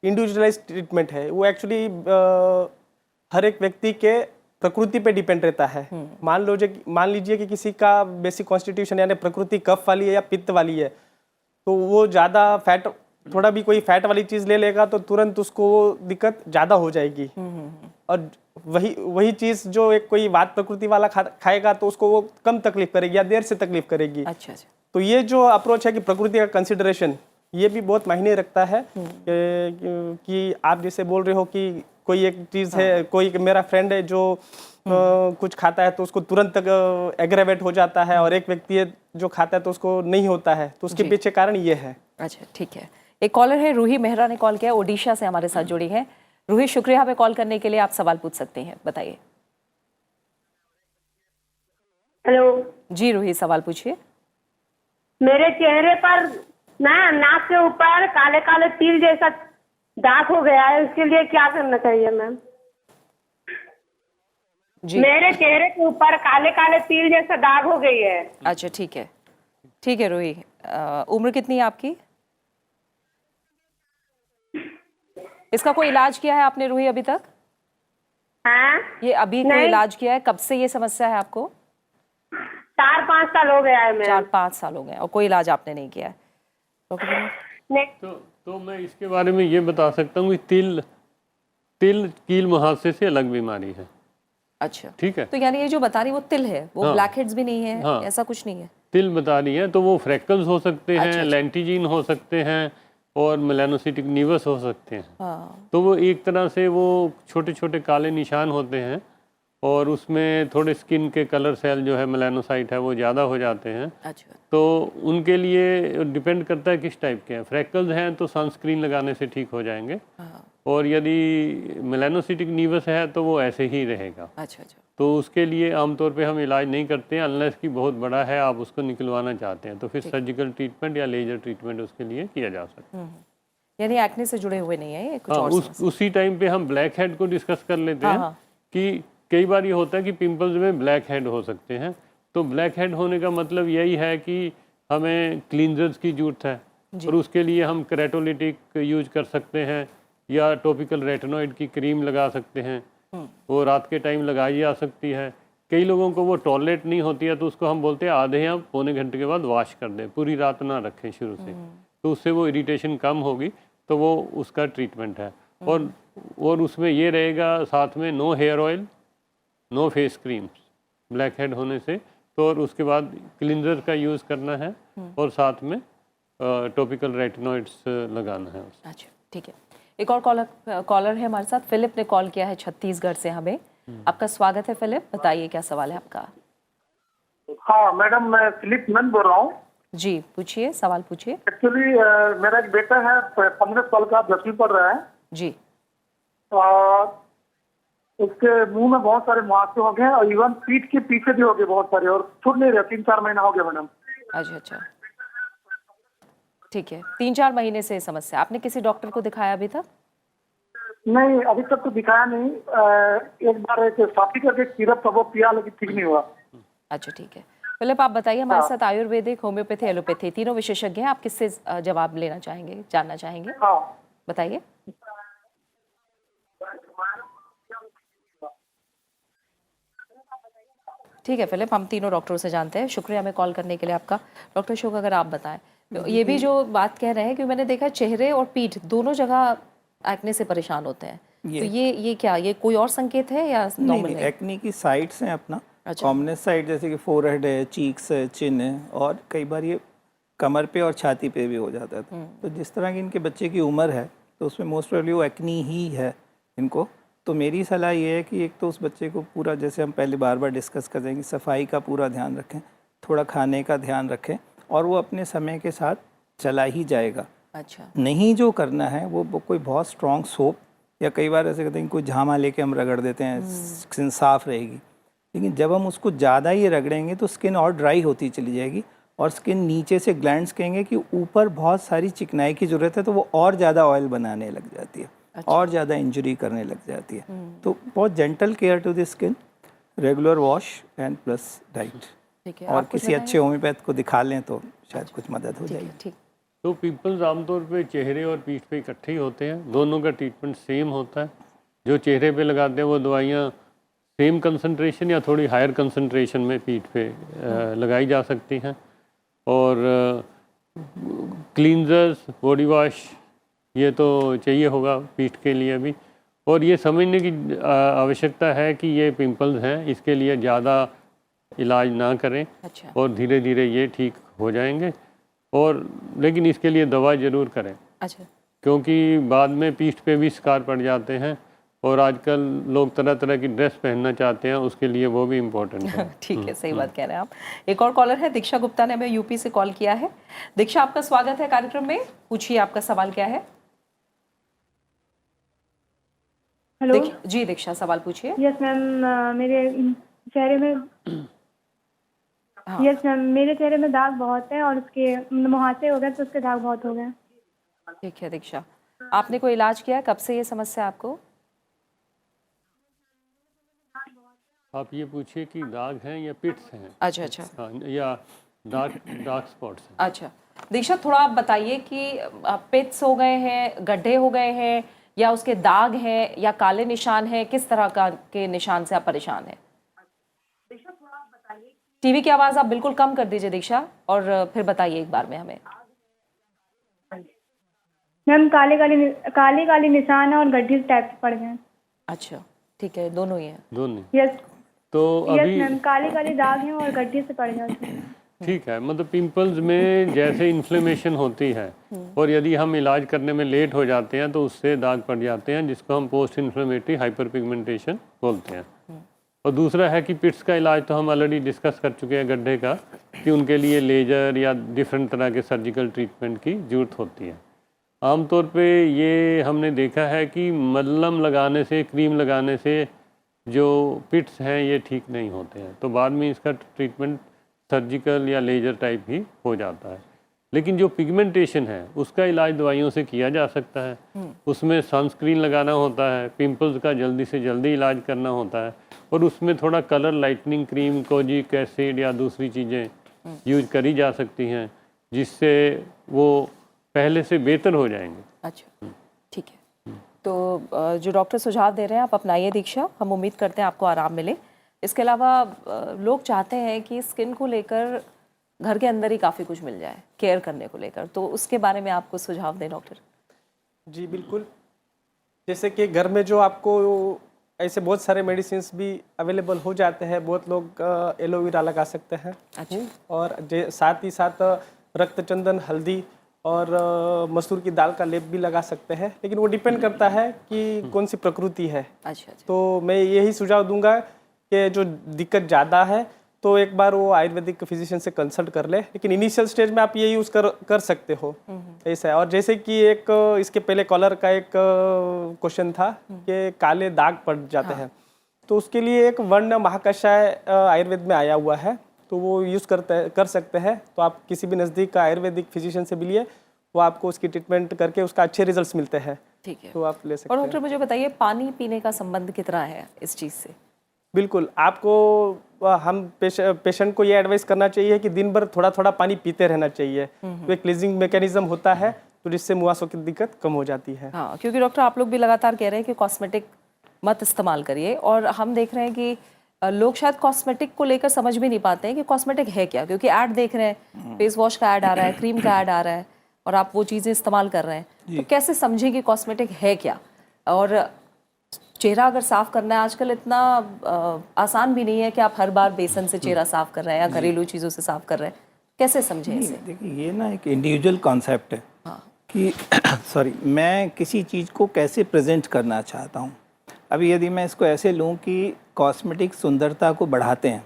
इंडिविजुअलाइज ट्रीटमेंट है, वो एक्चुअली हर एक व्यक्ति के प्रकृति पे डिपेंड रहता है। मान लीजिए कि किसी का बेसिक कॉन्स्टिट्यूशन यानी प्रकृति कफ वाली है या पित्त वाली है, तो वो ज़्यादा फैट, थोड़ा भी कोई फैट वाली चीज़ ले लेगा तो तुरंत उसको वो दिक्कत ज़्यादा हो जाएगी। और वही चीज़ जो एक कोई वात प्रकृति वाला खाएगा तो उसको वो कम तकलीफ करेगी या देर से तकलीफ करेगी। अच्छा अच्छा। तो ये जो अप्रोच है कि प्रकृति का कंसिडरेशन, ये भी बहुत मायने रखता है कि आप जैसे बोल रहे हो कि कोई एक चीज़ है, कोई मेरा फ्रेंड है जो कुछ खाता है तो उसको तुरंत एग्रेवेट हो जाता है, और एक व्यक्ति है जो खाता है तो उसको नहीं होता है, तो उसके पीछे कारण ये है। अच्छा ठीक है। एक कॉलर है, रूही मेहरा ने कॉल किया, ओडिशा से हमारे साथ जुड़ी हैं। रूही, शुक्रिया हमें कॉल करने के लिए। आप सवाल पूछ सकते हैं, बताइए। हेलो जी रूही, सवाल पूछिए। मेरे चेहरे पर ना नाक के ऊपर काले काले तिल जैसा दाग हो गया है, उसके लिए क्या करना चाहिए मैम? जी, मेरे चेहरे के ऊपर काले काले तिल जैसा दाग हो गई है। अच्छा ठीक है, ठीक है रूही। उम्र कितनी है आपकी? इसका कोई इलाज किया है आपने रूही अभी तक? हाँ, ये अभी कोई इलाज किया है? कब से ये समस्या है आपको? 4-5 साल हो गया है मैम। 4-5 साल हो गए और कोई इलाज आपने नहीं किया है? तो मैं इसके बारे में ये बता सकता हूँ कि तिल कील मुहासे से अलग बीमारी है। अच्छा ठीक है। तो यानी ये जो बता रही वो तिल है, वो हाँ, ब्लैक हेड्स भी नहीं है? हाँ, ऐसा कुछ नहीं है? तिल बता रही हैं, तो वो फ्रैक्कल्स हो सकते हैं, अच्छा। लेंटिजीन हो सकते हैं और मेलानोसिटिक नीवस हो सकते हैं। हाँ। तो वो एक तरह से वो छोटे छोटे काले निशान होते हैं और उसमें थोड़े स्किन के कलर सेल जो है मेलानोसाइट है वो ज़्यादा हो जाते हैं। अच्छा। तो उनके लिए डिपेंड करता है किस टाइप के हैं। फ्रैक्कल्स हैं तो सनस्क्रीन लगाने से ठीक हो जाएंगे, हाँ। और यदि मेलानोसिटिक नीवस है तो वो ऐसे ही रहेगा। अच्छा अच्छा। तो उसके लिए आमतौर पे हम इलाज नहीं करते हैं अनलेस कि बहुत बड़ा है, आप उसको निकलवाना चाहते हैं, तो फिर सर्जिकल ट्रीटमेंट या लेजर ट्रीटमेंट उसके लिए किया जा सकता है। यानी एक्ने से जुड़े हुए नहीं है ये, कुछ हाँ, और समस्या? उसी टाइम पे हम ब्लैक हेड को डिस्कस कर लेते हाँ, हैं हाँ। कि कई बार ये होता है कि पिंपल्स में ब्लैक हेड हो सकते हैं। तो ब्लैक हेड होने का मतलब यही है कि हमें क्लींजर्स की जरूरत है, और उसके लिए हम केराटोलिटिक यूज कर सकते हैं या टॉपिकल रेटिनॉइड की क्रीम लगा सकते हैं, वो रात के टाइम लगाई जा सकती है। कई लोगों को वो टॉलरेट नहीं होती है तो उसको हम बोलते हैं आधे या पौने घंटे के बाद वॉश कर दें, पूरी रात ना रखें शुरू से, तो उससे वो इरिटेशन कम होगी, तो वो उसका ट्रीटमेंट है। और उसमें ये रहेगा साथ में no hair oil, no face creams blackhead होने से, तो और उसके बाद क्लिनजर का यूज़ करना है और साथ में टॉपिकल रेटिनॉइड्स लगाना है। अच्छा ठीक है। एक और कॉलर है हमारे साथ, फिलिप ने कॉल किया है छत्तीसगढ़ से हमें। आपका स्वागत है फिलिप, बताइए क्या सवाल है आपका। हाँ मैडम, मैं फिलिप नंद बोल रहा हूँ। जी पूछिए, सवाल पूछिए। एक्चुअली मेरा एक बेटा है 15 साल का, 10वीं पढ़ रहा है। जी। उसके मुंह में बहुत सारे मुहासे हो गए और इवन पीठ के पीछे भी हो गए बहुत सारे, और छूट नहीं रहे, 3-4 महीना हो गया मैडम। अच्छा अच्छा ठीक है, 3-4 महीने से समस्या। आपने किसी डॉक्टर को दिखाया अभी तक? नहीं, अभी तक तो दिखाया नहीं। एक बार एक साथी करके सिरप था वो पिया, लेकिन ठीक नहीं हुआ। अच्छा ठीक है फिलिप, आप बताइए, हमारे साथ आयुर्वेदिक, होम्योपैथी, एलोपैथी तीनों विशेषज्ञ हैं। आप किससे जवाब लेना चाहेंगे, जानना चाहेंगे? हाँ बताइए। ठीक है फिलिप, हम तीनों डॉक्टरों से जानते हैं। शुक्रिया हमें कॉल करने के लिए आपका। डॉक्टर अशोक, अगर आप बताएं, तो ये भी जो बात कह रहे हैं कि मैंने देखा चेहरे और पीठ दोनों जगह एक्ने से परेशान होते हैं, तो ये क्या, ये कोई और संकेत है या नॉर्मल नहीं, है? एक्ने की साइड्स हैं अपना। अच्छा। कॉमनेस साइड जैसे कि फोरहेड है, चीक्स है, चिन है, और कई बार ये कमर पे और छाती पे भी हो जाता है। तो जिस तरह की इनके बच्चे की उम्र है तो उसमें मोस्ट प्रोबेबली वो एक्नी ही है इनको। तो मेरी सलाह ये है कि एक तो उस बच्चे को पूरा, जैसे हम पहले बार बार डिस्कस कर देंगे, सफाई का पूरा ध्यान रखें, थोड़ा खाने का ध्यान रखें, और वो अपने समय के साथ चला ही जाएगा। अच्छा। नहीं जो करना है वो कोई बहुत स्ट्रॉन्ग सोप, या कई बार ऐसे कहते हैं कोई झामा लेके हम रगड़ देते हैं, स्किन साफ रहेगी, लेकिन जब हम उसको ज़्यादा ही रगड़ेंगे तो स्किन और ड्राई होती चली जाएगी, और स्किन नीचे से ग्लैंड्स कहेंगे कि ऊपर बहुत सारी चिकनाई की ज़रूरत है, तो वो और ज़्यादा ऑयल बनाने लग जाती है। अच्छा। और ज़्यादा इंजरी करने लग जाती है। तो बहुत gentle care to the skin, regular wash and plus diet, और किसी अच्छे होम्योपैथ को दिखा लें तो शायद कुछ मदद हो जाएगी। ठीक। तो पिंपल्स आमतौर पे चेहरे और पीठ पे इकट्ठे ही होते हैं, दोनों का ट्रीटमेंट सेम होता है। जो चेहरे पे लगाते हैं वो दवाइयाँ सेम कंसंट्रेशन या थोड़ी हायर कंसंट्रेशन में पीठ पे लगाई जा सकती हैं, और क्लींजर्स, बॉडी वॉश ये तो चाहिए होगा पीठ के लिए भी। और ये समझने की आवश्यकता है कि ये पिंपल्स हैं, इसके लिए ज़्यादा इलाज ना करें। अच्छा। और धीरे धीरे ये ठीक हो जाएंगे, और लेकिन इसके लिए दवा ज़रूर करें। अच्छा। क्योंकि बाद में पीठ पे भी स्कार पड़ जाते हैं, और आजकल लोग तरह तरह की ड्रेस पहनना चाहते हैं, उसके लिए वो भी इम्पोर्टेंट है। ठीक है, सही बात कह रहे हैं आप। एक और कॉलर है, दीक्षा गुप्ता ने हमें यूपी से कॉल किया है। दीक्षा, आपका स्वागत है कार्यक्रम में, पूछिए आपका सवाल क्या है। हेलो जी दीक्षा, सवाल पूछिए। यस मैम, मेरे चेहरे में हाँ। यस मैम, मेरे चेहरे में दाग बहुत है, और उसके मुहासे हो गए, तो उसके दाग बहुत हो गए। ठीक है दीक्षा, आपने कोई इलाज किया है? कब से ये समस्या आपको? आप ये पूछिए कि दाग हैं या पिट्स हैं। अच्छा अच्छा। हाँ, या डार्क स्पॉट्स हैं। अच्छा दीक्षा, थोड़ा आप बताइए कि पिट्स हो गए हैं, गड्ढे हो गए हैं, या उसके दाग हैं, या काले निशान हैं, किस तरह का के निशान से आप परेशान हैं? टीवी की आवाज़ आप बिल्कुल कम कर दीजिए दीक्षा, और फिर बताइए एक बार में हमें। मैम काले काले निशान है, और गड्ढे टाइप पड़ गए। अच्छा ठीक है, दोनों ही हैं। दोनों। यस तो यस अभी मैम, काले काले दाग हैं और गड्ढे से पड़ गए। ठीक है, मतलब पिंपल्स में जैसे इन्फ्लेमेशन होती है और यदि हम इलाज करने में लेट हो जाते हैं तो उससे दाग पड़ जाते हैं, जिसको हम पोस्ट इन्फ्लेमेटरी हाइपर पिगमेंटेशन बोलते हैं। और दूसरा है कि पिट्स का इलाज तो हम ऑलरेडी डिस्कस कर चुके हैं गड्ढे का, कि उनके लिए लेजर या डिफरेंट तरह के सर्जिकल ट्रीटमेंट की ज़रूरत होती है। आमतौर पे ये हमने देखा है कि मलहम लगाने से, क्रीम लगाने से जो पिट्स हैं ये ठीक नहीं होते हैं, तो बाद में इसका ट्रीटमेंट सर्जिकल या लेजर टाइप ही हो जाता है। लेकिन जो पिगमेंटेशन है उसका इलाज दवाइयों से किया जा सकता है। उसमें सनस्क्रीन लगाना होता है, पिंपल्स का जल्दी से जल्दी इलाज करना होता है, और उसमें थोड़ा colour lightning cream, kojic acid या दूसरी चीज़ें यूज करी जा सकती हैं, जिससे वो पहले से बेहतर हो जाएंगे। अच्छा, ठीक है। तो जो डॉक्टर सुझाव दे रहे हैं आप अपनाइए दीक्षा, हम उम्मीद करते हैं आपको आराम मिले। इसके अलावा लोग चाहते हैं कि स्किन को लेकर घर के अंदर ही काफ़ी कुछ मिल जाए केयर करने को लेकर, तो उसके बारे में आपको सुझाव दें डॉक्टर। जी बिल्कुल, जैसे कि घर में जो आपको ऐसे बहुत सारे मेडिसिन भी अवेलेबल हो जाते हैं। बहुत लोग एलोवेरा लगा सकते हैं। अच्छा। और साथ ही साथ रक्त चंदन, हल्दी और मसूर की दाल का लेप भी लगा सकते हैं, लेकिन वो डिपेंड करता है कि कौन सी प्रकृति है। अच्छा। तो मैं यही सुझाव दूंगा कि जो दिक्कत ज़्यादा है तो एक बार वो आयुर्वेदिक फिजिशियन से कंसल्ट कर ले, लेकिन इनिशियल स्टेज में आप ये यूज़ कर सकते हो। ऐसा है। और जैसे कि एक इसके पहले कॉलर का एक क्वेश्चन था कि काले दाग पड़ जाते हैं, तो उसके लिए एक वर्ण महाकषाय आयुर्वेद में आया हुआ है, तो वो यूज़ कर सकते हैं। तो आप किसी भी नज़दीक का आयुर्वेदिक फिजिशियन से मिलिए, वो आपको उसकी ट्रीटमेंट करके उसका अच्छे रिजल्ट्स मिलते हैं। ठीक है, तो आप ले सकते और हैं। डॉक्टर मुझे बताइए, पानी पीने का संबंध कितना है इस चीज़ से? बिल्कुल, आपको हम पेशेंट को ये एडवाइस करना चाहिए कि दिन भर थोड़ा थोड़ा पानी पीते रहना चाहिए। तो एक क्लीजिंग मैकेनिज्म होता है, तो जिससे मुहासों की दिक्कत कम हो जाती है। हाँ, क्योंकि डॉक्टर आप लोग भी लगातार कह रहे हैं कि कॉस्मेटिक मत इस्तेमाल करिए, और हम देख रहे हैं कि लोग शायद कॉस्मेटिक को लेकर समझ भी नहीं पाते हैं कि कॉस्मेटिक है क्या, क्योंकि ऐड देख रहे हैं, फेस वॉश का ऐड आ रहा है, क्रीम का ऐड आ रहा है, और आप वो चीज़ें इस्तेमाल कर रहे हैं। तो कैसे समझें कि कॉस्मेटिक है क्या? और चेहरा अगर साफ करना है, आजकल इतना आसान भी नहीं है कि आप हर बार बेसन से चेहरा साफ कर रहे हैं या घरेलू चीज़ों से साफ कर रहे हैं, कैसे समझें इसे? देखिए, ये ना एक इंडिविजुअल कॉन्सेप्ट है कि सॉरी, मैं किसी चीज़ को कैसे प्रेजेंट करना चाहता हूँ। अभी यदि मैं इसको ऐसे लूँ कि कॉस्मेटिक सुंदरता को बढ़ाते हैं,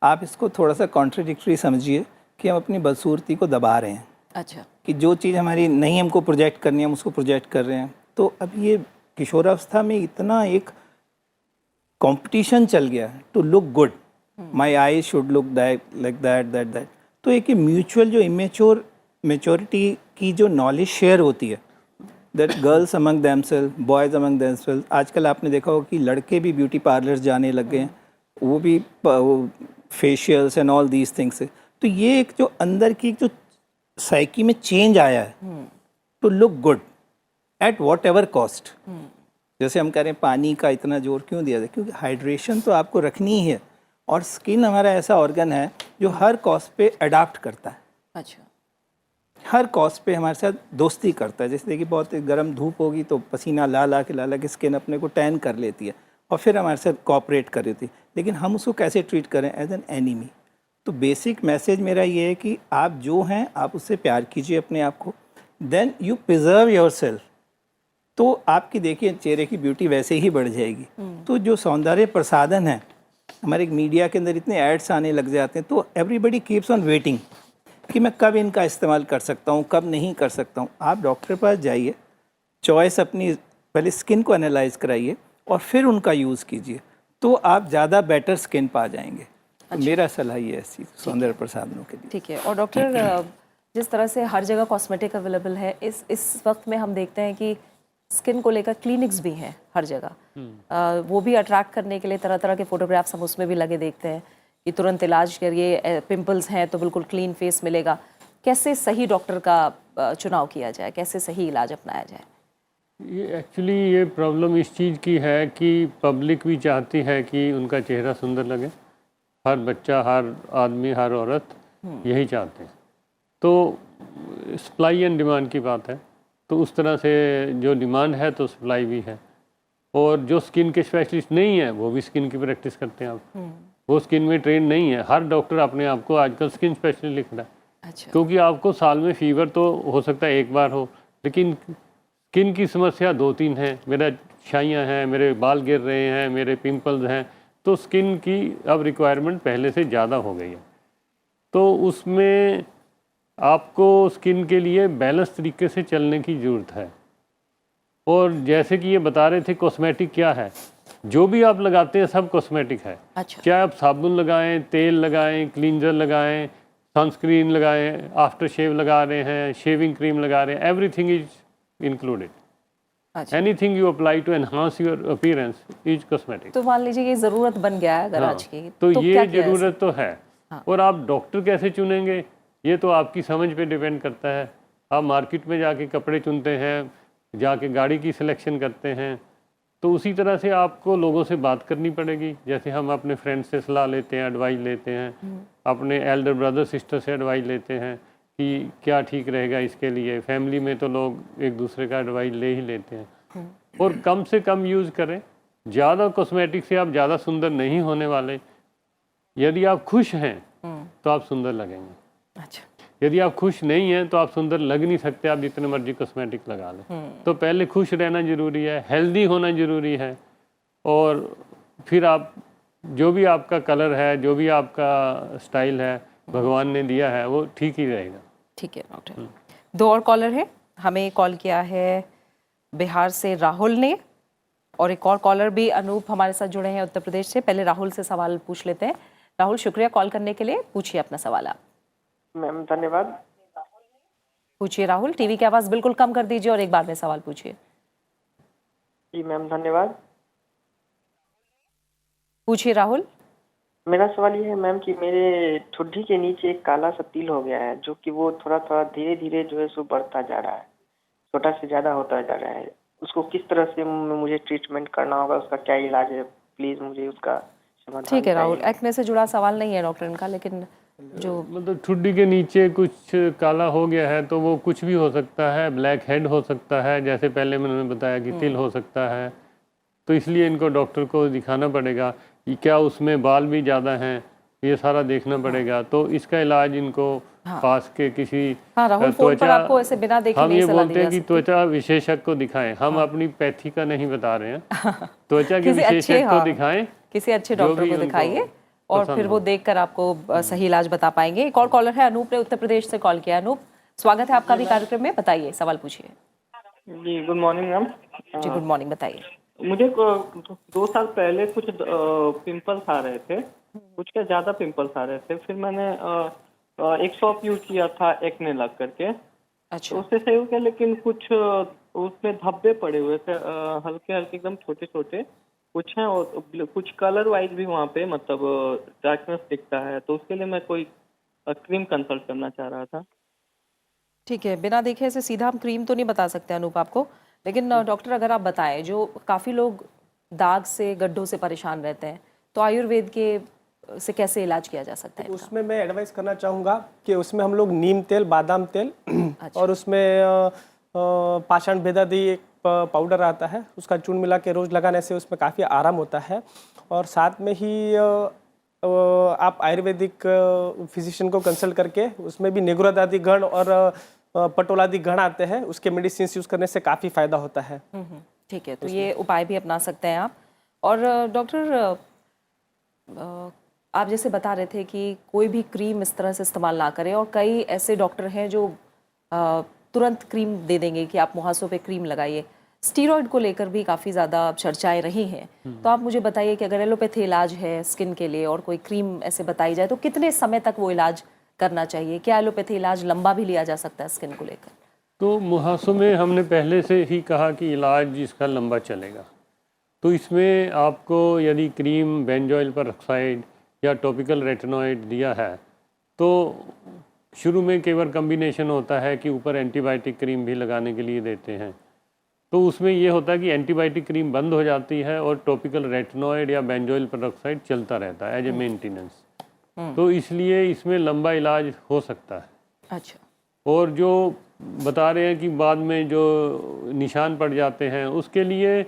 आप इसको थोड़ा सा कॉन्ट्रडिक्टरी समझिए कि हम अपनी बदसूरती को दबा रहे हैं। अच्छा। कि जो चीज़ हमारी नहीं हमको प्रोजेक्ट करनी है, हम उसको प्रोजेक्ट कर रहे हैं। तो अब ये किशोरावस्था में इतना एक कंपटीशन चल गया to look good, my I should look like that. तो एक म्यूचुअल जो मेच्योरिटी की जो नॉलेज शेयर होती है, that girls among themself, boys among themself. आजकल आपने देखा हो कि लड़के भी ब्यूटी पार्लर्स जाने लग गए हैं, वो भी facials and all these things. तो ये एक जो अंदर की जो साइकी में चेंज आया है to look good at whatever cost. जैसे हम कह रहे हैं पानी का इतना जोर क्यों दिया जाए, क्योंकि हाइड्रेशन तो आपको रखनी ही है, और स्किन हमारा ऐसा ऑर्गन है जो हर कॉस्ट पे अडाप्ट करता है। अच्छा। हर कॉस्ट पे हमारे साथ दोस्ती करता है। जैसे देखिए, बहुत गर्म धूप होगी तो पसीना ला के स्किन अपने को टैन कर लेती है और फिर हमारे साथ कोऑपरेट कर रही थी, लेकिन हम उसको कैसे ट्रीट करें? As an enemy. तो बेसिक मैसेज मेरा ये है कि आप जो हैं आप उससे प्यार कीजिए अपने आप को, then you preserve yourself. तो आपकी देखिए चेहरे की ब्यूटी वैसे ही बढ़ जाएगी। तो जो सौंदर्य प्रसाधन है, हमारे मीडिया के अंदर इतने एड्स आने लग जाते हैं, तो एवरीबडी कीप्स ऑन वेटिंग कि मैं कब इनका इस्तेमाल कर सकता हूँ, कब नहीं कर सकता हूँ। आप डॉक्टर के पास जाइए, चॉइस अपनी पहले स्किन को एनालाइज कराइए और फिर उनका यूज़ कीजिए, तो आप ज़्यादा बेटर स्किन पा जाएंगे। अच्छा। मेरा सलाह ये है सौंदर्य प्रसाधनों के लिए। ठीक है। और डॉक्टर, जिस तरह से हर जगह कॉस्मेटिक अवेलेबल है, इस वक्त में हम देखते हैं कि स्किन को लेकर क्लिनिक्स भी हैं हर जगह। वो भी अट्रैक्ट करने के लिए तरह तरह के फोटोग्राफ्स हम उसमें भी लगे देखते हैं कि तुरंत इलाज करिए, पिंपल्स हैं तो बिल्कुल क्लीन फेस मिलेगा। कैसे सही डॉक्टर का चुनाव किया जाए, कैसे सही इलाज अपनाया जाए? ये एक्चुअली ये प्रॉब्लम इस चीज़ की है कि पब्लिक भी चाहती है कि उनका चेहरा सुंदर लगे। हर बच्चा, हर आदमी, हर औरत यही चाहते हैं। तो सप्लाई एंड डिमांड की बात है, तो उस तरह से जो डिमांड है तो सप्लाई भी है। और जो स्किन के स्पेशलिस्ट नहीं है वो भी स्किन की प्रैक्टिस करते हैं। आप वो स्किन में ट्रेन नहीं है। हर डॉक्टर अपने आप को आजकल स्किन स्पेशलिस्ट लिख रहा है। अच्छा। क्योंकि आपको साल में फीवर तो हो सकता है एक बार हो, लेकिन स्किन की समस्या 2-3 हैं। मेरा छाइयाँ हैं, मेरे बाल गिर रहे हैं, मेरे पिंपल्स हैं, तो स्किन की अब रिक्वायरमेंट पहले से ज़्यादा हो गई है। तो उसमें आपको स्किन के लिए बैलेंस तरीके से चलने की ज़रूरत है। और जैसे कि ये बता रहे थे कॉस्मेटिक क्या है, जो भी आप लगाते हैं सब कॉस्मेटिक है। अच्छा। चाहे आप साबुन लगाएं, तेल लगाएं, क्लींजर लगाएं, सनस्क्रीन लगाएं, आफ्टर शेव लगा रहे हैं, शेविंग क्रीम लगा रहे हैं, एवरीथिंग इज इंक्लूडेड। अच्छा। Anything you apply to enhance your appearance is cosmetic. तो मान लीजिए ये ज़रूरत बन गया है अगर हाँ, आज की, तो ये क्या किया जाए? ज़रूरत तो है। हाँ। और आप डॉक्टर कैसे चुनेंगे ये तो आपकी समझ पे डिपेंड करता है। आप मार्केट में जाके कपड़े चुनते हैं, जाके गाड़ी की सिलेक्शन करते हैं, तो उसी तरह से आपको लोगों से बात करनी पड़ेगी। जैसे हम अपने फ्रेंड से सलाह लेते हैं, एडवाइस लेते हैं, अपने एल्डर ब्रदर सिस्टर से एडवाइस लेते हैं कि क्या ठीक रहेगा इसके लिए। फैमिली में तो लोग एक दूसरे का एडवाइस ले ही लेते हैं। और कम से कम यूज़ करें। ज़्यादा कॉस्मेटिक से आप ज़्यादा सुंदर नहीं होने वाले। यदि आप खुश हैं तो आप सुंदर लगेंगे। अच्छा। यदि आप खुश नहीं हैं तो आप सुंदर लग नहीं सकते, आप जितने मर्जी कॉस्मेटिक लगा लें। तो पहले खुश रहना ज़रूरी है, हेल्दी होना ज़रूरी है, और फिर आप जो भी आपका कलर है, जो भी आपका स्टाइल है भगवान ने दिया है, वो ठीक ही रहेगा। ठीक है डॉक्टर। 2 और कॉलर है, हमें कॉल किया है बिहार से राहुल ने, और एक और कॉलर भी अनूप हमारे साथ जुड़े हैं उत्तर प्रदेश से। पहले राहुल से सवाल पूछ लेते हैं। राहुल, शुक्रिया कॉल करने के लिए, पूछिए अपना सवाल आप। मैम धन्यवाद। पूछिए राहुल, टीवी की आवाज़ बिल्कुल कम कर दीजिए और एक बार में सवाल पूछिए। जी मैम धन्यवाद। पूछिए राहुल। मेरा सवाल ये है मैम कि मेरे ठुड्डी के नीचे एक काला सा तिल हो गया है, जो कि वो थोड़ा थोड़ा धीरे धीरे जो है सो बढ़ता जा रहा है, छोटा से ज़्यादा होता जा रहा है। उसको किस तरह से मुझे ट्रीटमेंट करना होगा, उसका क्या इलाज है, प्लीज़ मुझे उसका समाधान। ठीक है राहुल, एक्ने से जुड़ा सवाल नहीं है डॉक्टर इनका, लेकिन जो मतलब ठुड्डी के नीचे कुछ काला हो गया है तो वो कुछ भी हो सकता है। ब्लैक हेड हो सकता है, जैसे पहले मैंने बताया कि तिल हो सकता है। तो इसलिए इनको डॉक्टर को दिखाना पड़ेगा कि क्या उसमें बाल भी ज़्यादा हैं, ये सारा देखना पड़ेगा। तो इसका इलाज इनको पास के किसी राहुल फोन पर आपको ऐसे बिना देखे हम नहीं ये सलाह बोलते हैं दी कि जा सकती। त्वचा विशेषज्ञ को दिखाएं। हम अपनी पैथी का नहीं बता रहे हैं, त्वचा के किसी अच्छे, विशेषज्ञ को दिखाएं, किसी अच्छे जो डॉक्टर भी को उनको दिखाइए और पसंद फिर हो। वो देखकर आपको सही इलाज बता पाएंगे। एक और कॉलर है, अनूप ने उत्तर प्रदेश से कॉल किया। अनूप, स्वागत है आपका भी कार्यक्रम में, बताइए सवाल पूछिए। जी गुड मॉर्निंग मैम। जी गुड मॉर्निंग, बताइए। मुझे 2 साल पहले कुछ पिंपल्स आ रहे थे, कुछ क्या ज़्यादा पिंपल्स आ रहे थे। फिर मैंने एक सॉप यूज किया था एक्ने लग करके। अच्छा। तो उससे सही हो गया, लेकिन कुछ उसमें धब्बे पड़े हुए थे, हल्के हल्के एकदम छोटे छोटे कुछ हैं, और कुछ कलर वाइज भी वहाँ पे मतलब डार्कनेस दिखता है। तो उसके लिए मैं कोई क्रीम कंसल्ट करना चाह रहा था। ठीक है, बिना देखे ऐसे सीधा हम क्रीम तो नहीं बता सकते अनूप आपको, लेकिन डॉक्टर अगर आप बताएं, जो काफ़ी लोग दाग से, गड्ढों से परेशान रहते हैं, तो आयुर्वेद के से कैसे इलाज किया जा सकता है इनका? उसमें मैं एडवाइस करना चाहूँगा कि उसमें हम लोग नीम तेल, बादाम तेल और उसमें पाषाण भेदादी एक पाउडर आता है, उसका चूर्ण मिला के रोज़ लगाने से उसमें काफ़ी आराम होता है। और साथ में ही आप आयुर्वेदिक फिजिशियन को कंसल्ट करके उसमें भी नेगुरादादी गण और पटोलादी गण आते हैं, उसके मेडिसिन यूज़ करने से काफ़ी फ़ायदा होता है। ठीक है, तो ये उपाय भी अपना सकते हैं आप। और डॉक्टर, आप जैसे बता रहे थे कि कोई भी क्रीम इस तरह से इस्तेमाल ना करें, और कई ऐसे डॉक्टर हैं जो तुरंत क्रीम दे देंगे कि आप मुहासों पे क्रीम लगाइए। स्टीरॉयड को लेकर भी काफ़ी ज़्यादा चर्चाएं रही हैं। तो आप मुझे बताइए कि अगर एलोपैथी इलाज है स्किन के लिए और कोई क्रीम ऐसे बताई जाए, तो कितने समय तक वो इलाज करना चाहिए? क्या एलोपैथी इलाज लंबा भी लिया जा सकता है स्किन को लेकर? तो मुहासों में हमने पहले से ही कहा कि इलाज इसका लंबा चलेगा। तो इसमें आपको यदि क्रीम बेंजोइल पेरोक्साइड या टॉपिकल रेटिनॉइड दिया है, तो शुरू में केवल कम्बिनेशन होता है कि ऊपर एंटीबायोटिक क्रीम भी लगाने के लिए देते हैं। तो उसमें ये होता है कि एंटीबायोटिक क्रीम बंद हो जाती है और टॉपिकल रेटिनॉइड या बेंजोइल पेरोक्साइड चलता रहता है एज ए मेंटेनेंस। तो इसलिए इसमें लंबा इलाज हो सकता है। अच्छा। और जो बता रहे हैं कि बाद में जो निशान पड़ जाते हैं, उसके लिए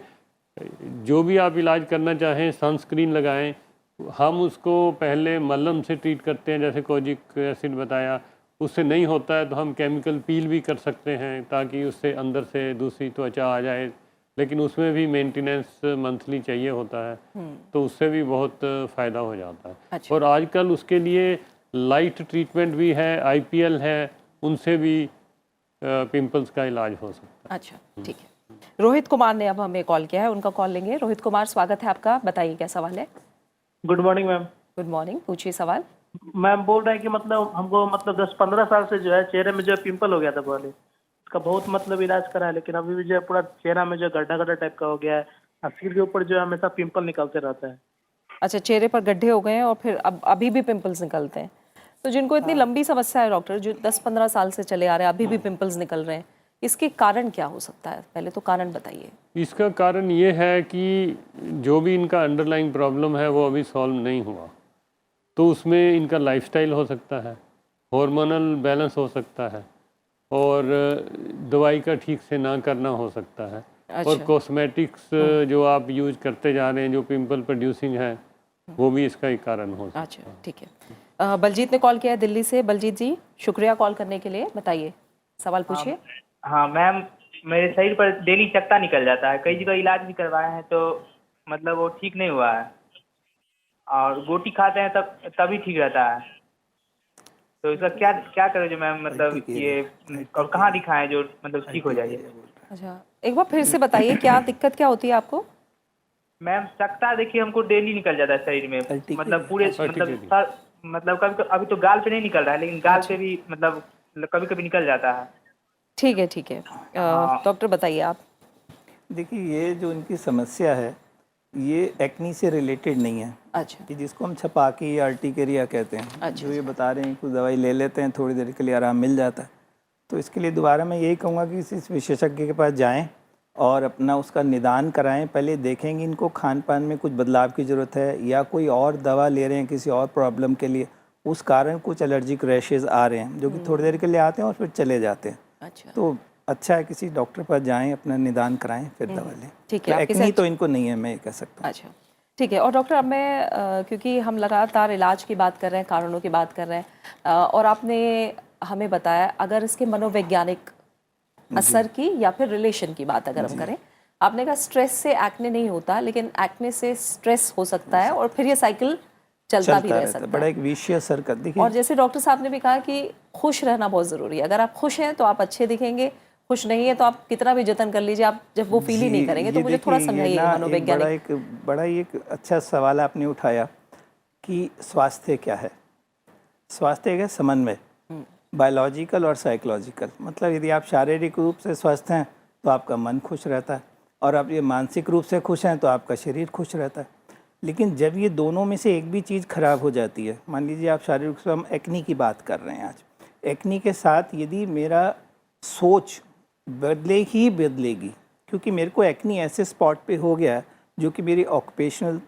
जो भी आप इलाज करना चाहें, सनस्क्रीन लगाएं, हम उसको पहले मलहम से ट्रीट करते हैं, जैसे कोजिक एसिड बताया, उससे नहीं होता है तो हम केमिकल पील भी कर सकते हैं ताकि उससे अंदर से दूसरी त्वचा आ जाए, लेकिन उसमें भी मेंटेनेंस मंथली चाहिए होता है, तो उससे भी बहुत फ़ायदा हो जाता है। अच्छा। और आजकल उसके लिए लाइट ट्रीटमेंट भी है, IPL है, उनसे भी पिंपल्स का इलाज हो सकता है। अच्छा, ठीक है। रोहित कुमार ने अब हमें कॉल किया है, उनका कॉल लेंगे। रोहित कुमार, स्वागत है आपका, बताइए क्या सवाल है। Good morning ma'am. Good morning, पूछिए सवाल। मैम बोल रहे हैं कि मतलब हमको मतलब 10-15 साल से जो है चेहरे में जो है पिंपल हो गया था पहले, उसका बहुत मतलब इलाज करा है, लेकिन अभी भी जो है पूरा चेहरा में जो गड्ढा गड्ढा टाइप का हो गया है और सिर के ऊपर जो है हमेशा पिंपल निकलते रहता है। अच्छा, चेहरे पर गड्ढे हो गए हैं और फिर अब अभी भी पिंपल्स निकलते हैं। तो जिनको इतनी लंबी समस्या है डॉक्टर, जो 10-15 साल से चले आ रहे हैं, अभी भी पिंपल्स निकल रहे हैं, इसके कारण क्या हो सकता है? पहले तो कारण बताइए। इसका कारण ये है कि जो भी इनका अंडरलाइंग प्रॉब्लम है वो अभी सॉल्व नहीं हुआ, तो उसमें इनका लाइफस्टाइल हो सकता है, हार्मोनल बैलेंस हो सकता है, और दवाई का ठीक से ना करना हो सकता है। अच्छा। और कॉस्मेटिक्स जो आप यूज करते जा रहे हैं जो पिंपल प्रोड्यूसिंग है, वो भी इसका एक कारण हो सकता है। अच्छा, ठीक है। बलजीत ने कॉल किया है दिल्ली से। बलजीत जी, शुक्रिया कॉल करने के लिए, बताइए, सवाल पूछिए। हाँ मैम, मेरे शरीर पर डेली चकत्ता निकल जाता है, कई जगह इलाज भी करवाए हैं तो मतलब वो ठीक नहीं हुआ है, और गोटी खाते हैं तभी ठीक रहता है। तो इसका क्या क्या करें जो मैम, मतलब ये और कहाँ दिखाएं जो मतलब ठीक हो जाए? अच्छा, एक बार फिर से बताइए, क्या दिक्कत क्या होती है आपको? मैम चकत्ता देखिए हमको डेली निकल जाता है शरीर में, मतलब पूरे मतलब कभी अभी तो गाल पे नहीं निकल रहा है, लेकिन गाल पे भी मतलब कभी कभी निकल जाता है। ठीक है, ठीक है। डॉक्टर बताइए आप। देखिए, ये जो इनकी समस्या है ये एक्नी से रिलेटेड नहीं है। अच्छा। कि जिसको हम छपाकी या अर्टिकेरिया कहते हैं। अच्छा, जो ये बता रहे हैं, कुछ दवाई ले लेते हैं, थोड़ी देर के लिए आराम मिल जाता है, तो इसके लिए दोबारा मैं यही कहूँगा कि इस विशेषज्ञ के पास जाएं और अपना उसका निदान कराएं। पहले देखेंगे इनको खान पान में कुछ बदलाव की ज़रूरत है या कोई और दवा ले रहे हैं किसी और प्रॉब्लम के लिए, उस कारण कुछ एलर्जिक रैशेज़ आ रहे हैं जो कि थोड़ी देर के लिए आते हैं और फिर चले जाते हैं। अच्छा। तो अच्छा है किसी डॉक्टर पर जाएं, अपना निदान कराएं, फिर दवा लें। ठीक है। तो एक्नी तो इनको नहीं है, मैं ये कह सकता हूँ। अच्छा, ठीक है। और डॉक्टर, अब मैं क्योंकि हम लगातार इलाज की बात कर रहे हैं, कारणों की बात कर रहे हैं, और आपने हमें बताया अगर इसके मनोवैज्ञानिक असर की या फिर रिलेशन की बात अगर हम करें, आपने कहा स्ट्रेस से एक्ने नहीं होता, लेकिन एक्ने से स्ट्रेस हो सकता है और फिर ये साइकिल चलता भी रह सकता है। बड़ा एक विशियस सर्कल। देखिए, और जैसे डॉक्टर साहब ने भी कहा कि खुश रहना बहुत ज़रूरी है। अगर आप खुश हैं तो आप अच्छे दिखेंगे, खुश नहीं है तो आप कितना भी जतन कर लीजिए, आप जब वो फील ही नहीं करेंगे। तो मुझे थोड़ा समझाइए मनोवैज्ञानिक। बड़ा एक अच्छा सवाल आपने उठाया कि स्वास्थ्य क्या है। स्वास्थ्य है समन्वय, बायोलॉजिकल और साइकोलॉजिकल। मतलब यदि आप शारीरिक रूप से स्वस्थ हैं तो आपका मन खुश रहता है, और आप ये मानसिक रूप से खुश हैं तो आपका शरीर खुश रहता है। लेकिन जब ये दोनों में से एक भी चीज़ खराब हो जाती है, मान लीजिए आप शारीरिक रूप से, हम एक्नी की बात कर रहे हैं आज, एक्नी के साथ यदि मेरा सोच बदलेगी, क्योंकि मेरे को एक्नी ऐसे स्पॉट पे हो गया है जो कि मेरी ऑक्यूपेशनल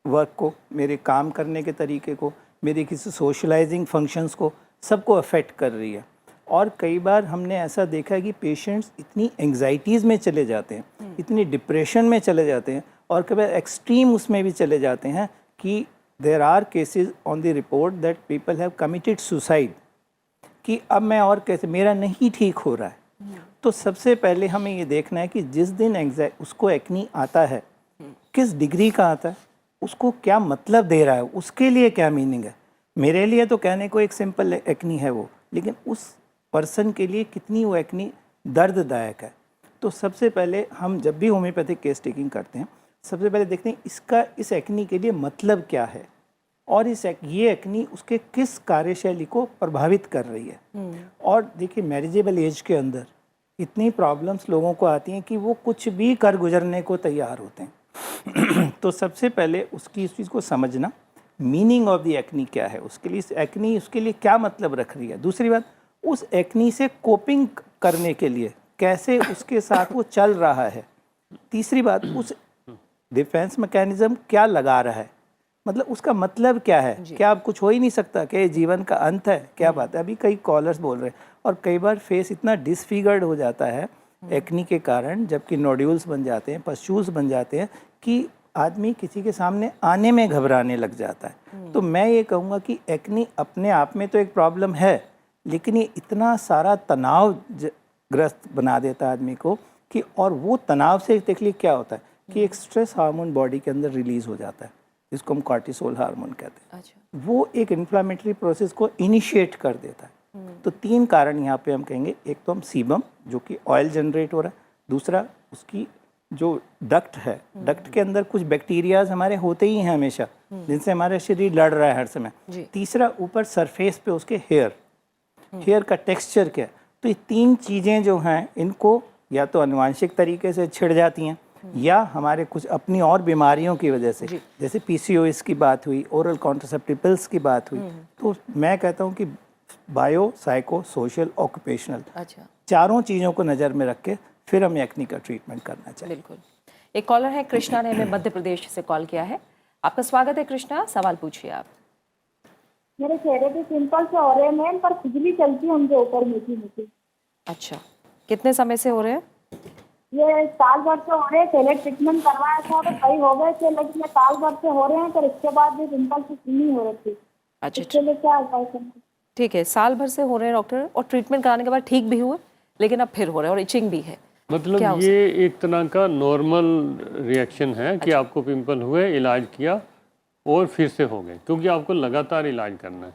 वर्क को, मेरे काम करने के तरीके को, मेरे किसी सोशलाइजिंग फंक्शंस को, सबको अफेक्ट कर रही है। और कई बार हमने ऐसा देखा है कि पेशेंट्स इतनी एंग्जाइटीज़ में चले जाते हैं, इतनी डिप्रेशन में चले जाते हैं, और कभी एक्सट्रीम उसमें भी चले जाते हैं कि there are cases on the report that people have committed suicide, कि अब मैं और कैसे, मेरा नहीं ठीक हो रहा है। तो सबसे पहले हमें ये देखना है कि जिस दिन उसको एक्नी आता है, किस डिग्री का आता है, उसको क्या मतलब दे रहा है, उसके लिए क्या मीनिंग है। मेरे लिए तो कहने को एक सिंपल एक्नी है वो, लेकिन उस पर्सन के लिए कितनी वो एक्नी दर्ददायक है। तो सबसे पहले हम जब भी होम्योपैथिक केस टेकिंग करते हैं, सबसे पहले देखते हैं इसका इस एक्नी के लिए मतलब क्या है, और ये एक्नी उसके किस कार्यशैली को प्रभावित कर रही है। और देखिए, मैरिजेबल एज के अंदर इतनी प्रॉब्लम्स लोगों को आती हैं कि वो कुछ भी कर गुजरने को तैयार होते हैं। तो सबसे पहले उसकी इस चीज़ को समझना, मीनिंग ऑफ द एक्नी क्या है, उसके लिए एक्नी उसके लिए क्या मतलब रख रही है। दूसरी बात, उस एक्नी से कोपिंग करने के लिए कैसे उसके साथ वो चल रहा है। तीसरी बात, उस डिफेंस मैकेनिज्म क्या लगा रहा है, मतलब उसका मतलब क्या है। क्या अब कुछ हो ही नहीं सकता, क्या जीवन का अंत है, क्या बात है। अभी कई कॉलर्स बोल रहे हैं, और कई बार फेस इतना डिसफिगर्ड हो जाता है एक्नी के कारण, जबकि नोड्यूल्स बन जाते हैं, पस्चूल्स बन जाते हैं, कि आदमी किसी के सामने आने में घबराने लग जाता है। तो मैं ये कहूँगा कि एक्ने अपने आप में तो एक प्रॉब्लम है, लेकिन ये इतना सारा तनाव ग्रस्त बना देता है आदमी को कि, और वो तनाव से देख लीजिए क्या होता है कि एक स्ट्रेस हार्मोन बॉडी के अंदर रिलीज हो जाता है, जिसको हम कॉर्टिसोल हार्मोन कहते हैं। अच्छा। वो एक इन्फ्लामेटरी प्रोसेस को इनिशिएट कर देता है। तो 3 कारण यहाँ पे हम कहेंगे। एक तो हम सीबम, जो कि ऑयल जनरेट हो रहा है, दूसरा उसकी जो डक्ट है, डक्ट के अंदर कुछ बैक्टीरियाज हमारे होते ही हैं हमेशा, जिनसे हमारा शरीर लड़ रहा है हर समय। तीसरा ऊपर सरफेस पे उसके हेयर का टेक्सचर क्या है। तो ये 3 चीज़ें जो हैं, इनको या तो अनुवांशिक तरीके से छिड़ जाती हैं, या हमारे कुछ अपनी और बीमारियों की वजह से, जैसे PCOS की बात हुई, ओरल कॉन्ट्रासेप्टिव पिल्स की बात हुई। तो मैं कहता हूँ कि बायो, साइको, सोशल, ऑक्यूपेशनल, चारों चीज़ों को नज़र में रख के फिर हमें एक्ने का ट्रीटमेंट करना चाहिए। बिल्कुल। एक कॉलर है कृष्णा ने हमें मध्य प्रदेश से कॉल किया है। आपका स्वागत है कृष्णा, सवाल पूछिए आप। मेरे चेहरे पे पिंपल्स हो रहे हैं मैम, पर खुजली चलती है उनके ऊपर मीठी मीठी। अच्छा, कितने समय से हो रहे हैं? ये साल भर से हो रहे हैं। पहले ट्रीटमेंट करवाया था तो सही हो गए थे, लेकिन ये साल भर से हो रहे हैं, पर इसके बाद भी पिंपल्स नहीं हो रहे थे। अच्छा, इसके लिए क्या उपाय करना? ठीक है, साल भर से हो रहे हैं डॉक्टर, और ट्रीटमेंट कराने के बाद ठीक भी हुए, लेकिन अब फिर हो रहे हैं और इचिंग भी है। मतलब ये एक तरह का नॉर्मल रिएक्शन है कि आपको पिंपल हुए, इलाज किया और फिर से हो गए, क्योंकि आपको लगातार इलाज करना है।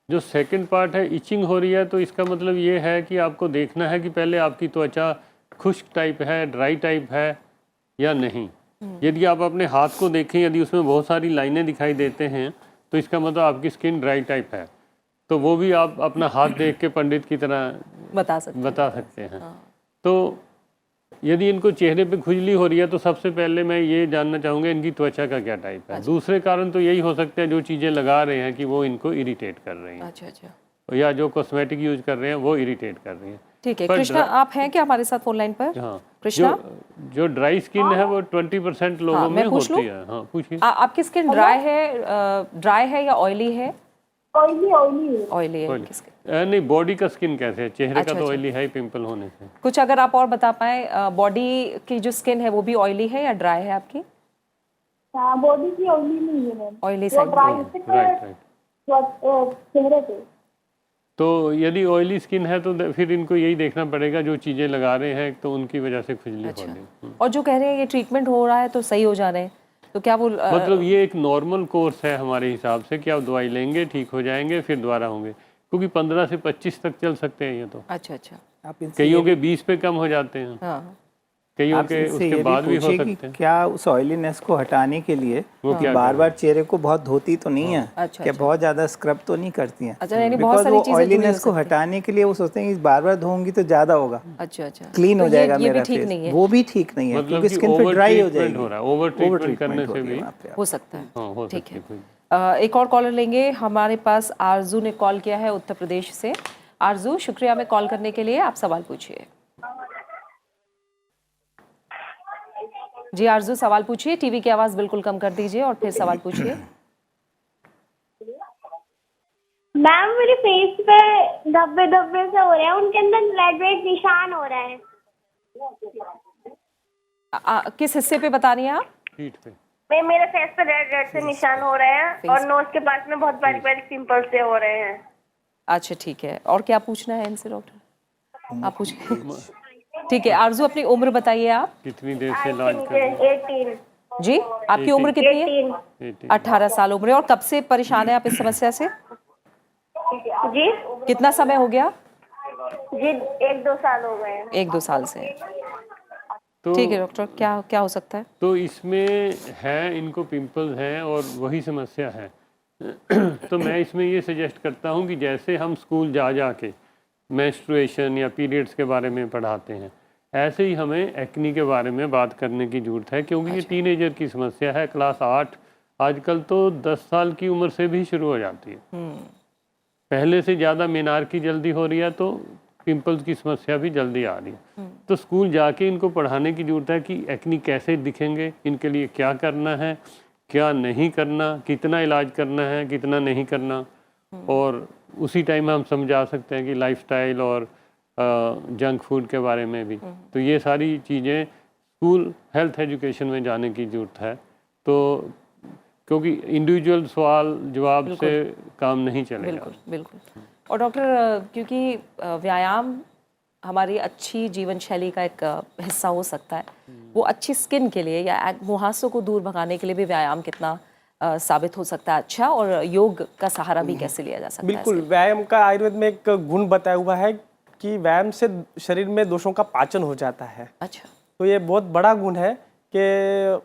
जो सेकंड पार्ट है, इचिंग हो रही है, तो इसका मतलब ये है कि आपको देखना है कि पहले आपकी त्वचा खुश्क टाइप है, ड्राई टाइप है या नहीं। यदि आप अपने हाथ को देखें, यदि उसमें बहुत सारी लाइनें दिखाई देते हैं, तो इसका मतलब आपकी स्किन ड्राई टाइप है। तो वो भी आप अपना हाथ देख के पंडित की तरह बता सकते हैं। तो यदि इनको चेहरे पे खुजली हो रही है, तो सबसे पहले मैं ये जानना चाहूँगा इनकी त्वचा का क्या टाइप है। दूसरे कारण तो यही हो सकते हैं, जो चीज़ें लगा रहे हैं कि वो इनको इरिटेट कर रही हैं। अच्छा। या जो कॉस्मेटिक यूज कर रहे हैं वो इरिटेट कर रही हैं। ठीक है कृष्णा, आप हैं क्या हमारे साथ फोन लाइन पर? हाँ कृष्णा, जो ड्राई स्किन है वो 20% लोगों में होती है। हाँ पूछिए। आपकी स्किन ड्राई है या ऑयली है? ऑयली है। नहीं, बॉडी का स्किन कैसे है? चेहरे का तो ऑयली है ही पिंपल होने से। कुछ अगर आप और बता पाए, बॉडी की जो स्किन है वो भी ऑयली है या ड्राई है आपकी? बॉडी की ऑयली नहीं है मैम, ऑयली साइड चेहरे पे। तो यदि ऑयली स्किन है तो फिर इनको यही देखना पड़ेगा, जो चीज़ें लगा रहे हैं तो उनकी वजह से खुजली हो रही है। और जो कह रहे हैं ये ट्रीटमेंट हो रहा है तो सही हो जा रहे हैं, तो क्या वो मतलब ये एक नॉर्मल कोर्स है हमारे हिसाब से कि आप दवाई लेंगे, ठीक हो जाएंगे, फिर दोबारा होंगे, क्योंकि 15 से 25 तक चल सकते हैं ये तो। अच्छा। कईयों के 20 पे कम हो जाते हैं। हाँ। कईयों के उसके बाद भी हो सकते हैं। क्या उस ऑयलीनेस को हटाने के लिए बार बार चेहरे को बहुत धोती तो नहीं है? क्या बहुत ज्यादा स्क्रब तो नहीं करती हैं? बहुत सारी चीजें ऑयलीनेस को हटाने के लिए वो सोचते हैं कि बार बार धोऊंगी तो ज्यादा होगा, क्लीन हो जाएगा मेरा फेस। वो भी ठीक नहीं है, क्योंकि स्किन फिर ड्राई हो जाएगी। ओवर ट्रीटमेंट करने से भी हो सकता है। ठीक है, एक और कॉलर लेंगे। हमारे पास आरजू ने कॉल किया है उत्तर प्रदेश से। आरजू, शुक्रिया हमें कॉल करने के लिए। आप सवाल पूछिए। जी आरजू, सवाल पूछिए। टीवी की आवाज बिल्कुल कम कर दीजिए और फिर सवाल पूछिए। मैम, मेरे फेस पे धब्बे धब्बे से हो रहे हैं, उनके अंदर रेड रेड निशान हो रहे हैं। किस हिस्से पे बता रही हैं आप? पीठ पे। मेरे फेस पे रेड रेड से निशान हो रहे हैं और नोज के पास में बहुत बारीक बारीक पिंपल्स से हो रहे हैं। अच्छा, ठीक है। और क्या पूछना है इनसे डॉक्टर? आप पूछिए। ठीक है आरजू, अपनी उम्र बताइए। आप कितनी देर से इलाज कर रहे हैं? 18। जी, आपकी उम्र कितनी है? 18 साल उम्र है। और कब से परेशान है आप इस समस्या से? जी, कितना समय हो गया? जी 1-2 साल हो गए हैं। 1-2 साल से। तो ठीक है डॉक्टर, क्या हो सकता है? तो इसमें है, इनको पिंपल्स हैं और वही समस्या है। तो मैं इसमें ये सजेस्ट करता हूँ कि जैसे हम स्कूल जा के मेंस्ट्रुएशन या पीरियड्स के बारे में पढ़ाते हैं, ऐसे ही हमें एक्नी के बारे में बात करने की ज़रूरत है, क्योंकि ये टीनेजर की समस्या है। क्लास 8 आजकल तो 10 साल की उम्र से भी शुरू हो जाती है। पहले से ज़्यादा मीनार की जल्दी हो रही है, तो पिंपल्स की समस्या भी जल्दी आ रही है। तो स्कूल जाके इनको पढ़ाने की ज़रूरत है कि एक्नी कैसे दिखेंगे, इनके लिए क्या करना है, क्या नहीं करना, कितना इलाज करना है, कितना नहीं करना। और उसी टाइम हम समझा सकते हैं कि लाइफस्टाइल और जंक फूड के बारे में भी। तो ये सारी चीज़ें स्कूल हेल्थ एजुकेशन में जाने की ज़रूरत है। तो क्योंकि इंडिविजुअल सवाल जवाब से काम नहीं चलेगा। बिल्कुल बिल्कुल। और डॉक्टर, क्योंकि व्यायाम हमारी अच्छी जीवन शैली का एक हिस्सा हो सकता है, वो अच्छी स्किन के लिए या मुहासों को दूर भगाने के लिए भी व्यायाम कितना साबित हो सकता है अच्छा, और योग का सहारा भी कैसे लिया जा सकता है? बिल्कुल, व्यायाम का आयुर्वेद में एक गुण बताया हुआ है कि व्यायाम से शरीर में दोषों का पाचन हो जाता है। अच्छा। तो ये बहुत बड़ा गुण है कि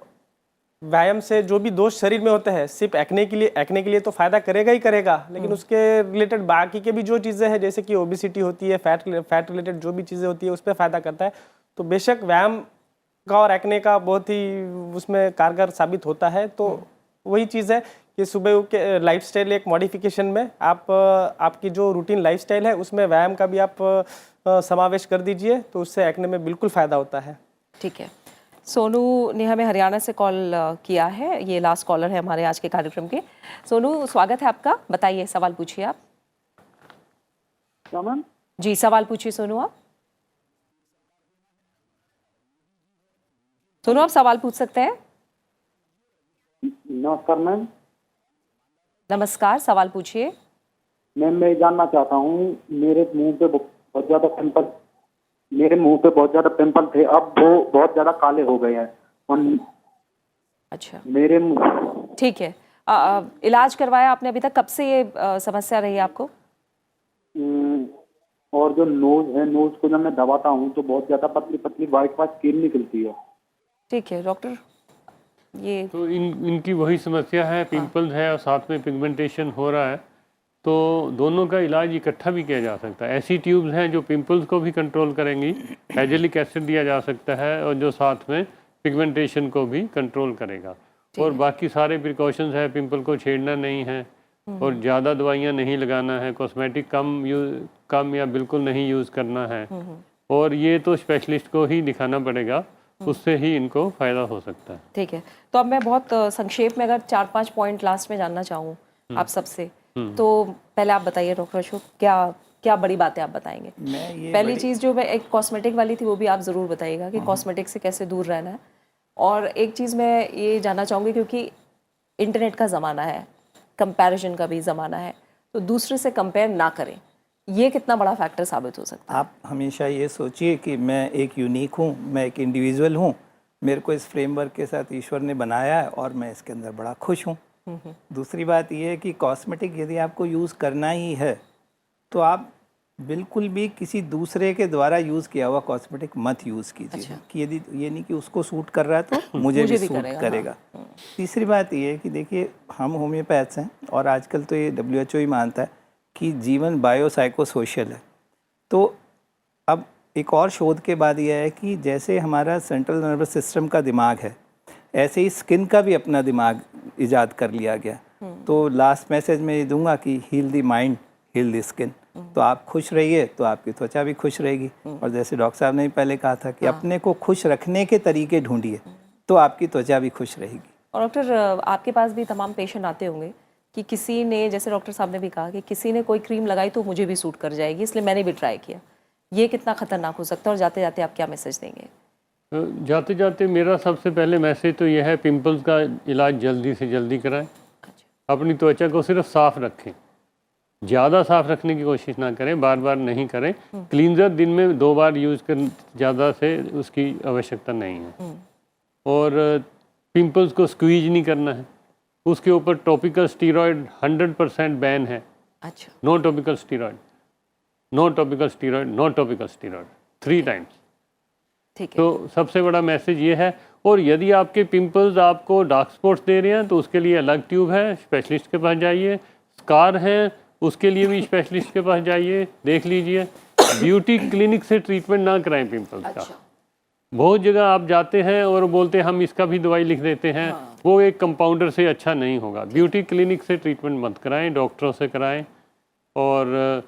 व्यायाम से जो भी दोष शरीर में होते हैं, सिर्फ एक्ने के लिए तो फायदा करेगा ही करेगा, लेकिन उसके रिलेटेड बाकी के भी जो चीज़ें हैं, जैसे कि ओबिसिटी होती है, फैट रिलेटेड जो भी चीज़ें होती है, उस पर फायदा करता है। तो बेशक व्यायाम का और एक्ने का बहुत ही उसमें कारगर साबित होता है। तो वही चीज़ है कि सुबह के लाइफस्टाइल एक मॉडिफिकेशन में आपकी जो रूटीन लाइफस्टाइल है उसमें व्यायाम का भी आप समावेश कर दीजिए, तो उससे एक्ने में बिल्कुल फ़ायदा होता है। ठीक है। सोनू ने हमें हरियाणा से कॉल किया है, ये लास्ट कॉलर है हमारे आज के कार्यक्रम के। सोनू, स्वागत है आपका, बताइए, सवाल पूछिए आप। मैम जी, सवाल पूछिए सोनू आप। सोनू, आप सवाल पूछ सकते हैं। नमस्कार मैम। नमस्कार, सवाल पूछिए। मैम मैं जानना चाहता हूँ, मेरे मुंह पे बहुत ज़्यादा पिंपल थे, अब वो बहुत ज़्यादा काले हो गए हैं। अच्छा, मेरे मुंह ठीक है। इलाज करवाया आपने अभी तक? कब से ये समस्या रही है आपको? और जो नोज है, नोज को जब मैं दबाता हूँ तो बहुत ज़्यादा पतली पतली वाइट वाइट स्किन निकलती है। ठीक है डॉक्टर, ये तो इनकी वही समस्या है, पिंपल्स है और साथ में पिगमेंटेशन हो रहा है, तो दोनों का इलाज इकट्ठा भी किया जा सकता है। ऐसी ट्यूब्स हैं जो पिंपल्स को भी कंट्रोल करेंगी, एजेलिक एसिड दिया जा सकता है, और जो साथ में पिगमेंटेशन को भी कंट्रोल करेगा। और बाकी सारे प्रिकॉशंस है, पिंपल को छेड़ना नहीं है और ज़्यादा दवाइयाँ नहीं लगाना है, कॉस्मेटिक कम या बिल्कुल नहीं यूज़ करना है, और ये तो स्पेशलिस्ट को ही दिखाना पड़ेगा, उससे ही इनको फ़ायदा हो सकता है। ठीक है। तो अब मैं बहुत संक्षेप में अगर 4-5 पॉइंट लास्ट में जानना चाहूँ आप सबसे, तो पहले आप बताइए डॉक्टर अशोक, क्या बड़ी बातें आप बताएंगे? पहली चीज़ जो मैं एक कॉस्मेटिक वाली थी वो भी आप ज़रूर बताइएगा कि कॉस्मेटिक से कैसे दूर रहना है। और एक चीज़ मैं ये जानना चाहूँगी, क्योंकि इंटरनेट का ज़माना है, कंपैरिजन का भी ज़माना है, तो दूसरे से कंपेयर ना करें, ये कितना बड़ा फैक्टर साबित हो सकता है? आप हमेशा ये सोचिए कि मैं एक यूनिक हूँ, मैं एक इंडिविजुअल हूँ, मेरे को इस फ्रेमवर्क के साथ ईश्वर ने बनाया है और मैं इसके अंदर बड़ा खुश हूँ। दूसरी बात ये है कि कॉस्मेटिक यदि आपको यूज़ करना ही है तो आप बिल्कुल भी किसी दूसरे के द्वारा यूज़ किया हुआ कॉस्मेटिक मत यूज़ कीजिए। अच्छा। कि यदि ये नहीं कि उसको सूट कर रहा है तो मुझे भी सूट करेगा। हाँ। तीसरी बात ये है कि देखिए, हम होम्योपैथ्स हैं और आजकल तो ये WHO ही मानता है कि जीवन बायोसाइकोसोशल है। तो अब एक और शोध के बाद यह है कि जैसे हमारा सेंट्रल नर्वस सिस्टम का दिमाग है, ऐसे ही स्किन का भी अपना दिमाग इजाद कर लिया गया। तो लास्ट मैसेज में ये दूंगा कि heal the mind, heal the skin. तो आप खुश रहिए तो आपकी त्वचा भी खुश रहेगी। और जैसे डॉक्टर साहब ने पहले कहा था कि अपने को खुश रखने के तरीके ढूंढिए तो आपकी त्वचा भी खुश रहेगी। और डॉक्टर, आपके पास भी तमाम पेशेंट आते होंगे कि किसी ने, जैसे डॉक्टर साहब ने भी कहा कि किसी ने कोई क्रीम लगाई तो मुझे भी सूट कर जाएगी, इसलिए मैंने भी ट्राई किया। ये कितना खतरनाक हो सकता है, और जाते जाते आप क्या मैसेज देंगे? जाते जाते मेरा सबसे पहले मैसेज तो यह है, पिंपल्स का इलाज जल्दी से जल्दी कराएं। अपनी त्वचा को सिर्फ साफ़ रखें, ज़्यादा साफ़ रखने की कोशिश ना करें, बार बार नहीं करें। क्लींजर दिन में 2 बार यूज़ कर, ज़्यादा से उसकी आवश्यकता नहीं है। और पिंपल्स को स्क्वीज नहीं करना है, उसके ऊपर टॉपिकल स्टीरॉयड 100% बैन है। अच्छा। No topical steroid, no topical steroid, no topical steroid 3 times. ठीक है। तो सबसे बड़ा मैसेज ये है। और यदि आपके पिंपल्स आपको डार्क स्पॉट्स दे रहे हैं तो उसके लिए अलग ट्यूब है, स्पेशलिस्ट के पास जाइए। स्कार हैं, उसके लिए भी स्पेशलिस्ट के पास जाइए, देख लीजिए। ब्यूटी क्लिनिक से ट्रीटमेंट ना कराएं पिंपल्स का। बहुत जगह आप जाते हैं और बोलते हैं हम इसका भी दवाई लिख देते हैं। वो एक कंपाउंडर से अच्छा नहीं होगा। ब्यूटी क्लिनिक से ट्रीटमेंट मत कराएं, डॉक्टरों से कराएं। और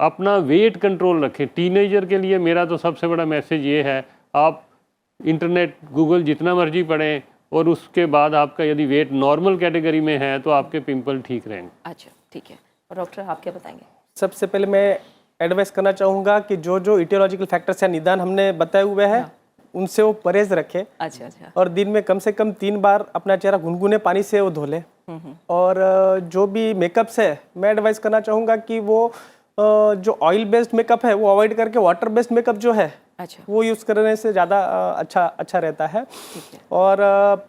अपना वेट कंट्रोल रखें। टीनेजर के लिए मेरा तो सबसे बड़ा मैसेज ये है, आप इंटरनेट गूगल जितना मर्जी पढ़ें और उसके बाद आपका यदि वेट नॉर्मल कैटेगरी में है तो आपके पिंपल ठीक रहेंगे। अच्छा, ठीक है। और डॉक्टर, आप क्या बताएंगे? सबसे पहले मैं एडवाइस करना चाहूँगा कि जो जो इटियोलॉजिकल फैक्टर्स या निदान हमने बताए हुए हैं, उनसे वो परहेज रखे। अच्छा अच्छा। और दिन में कम से कम 3 बार अपना चेहरा गुनगुने पानी से वो धो ले। और जो भी मेकअप्स है, मैं एडवाइस करना चाहूँगा कि वो जो ऑयल बेस्ड मेकअप है वो अवॉइड करके वाटर बेस्ड मेकअप जो है अच्छा, वो यूज़ करने से ज़्यादा अच्छा रहता है। और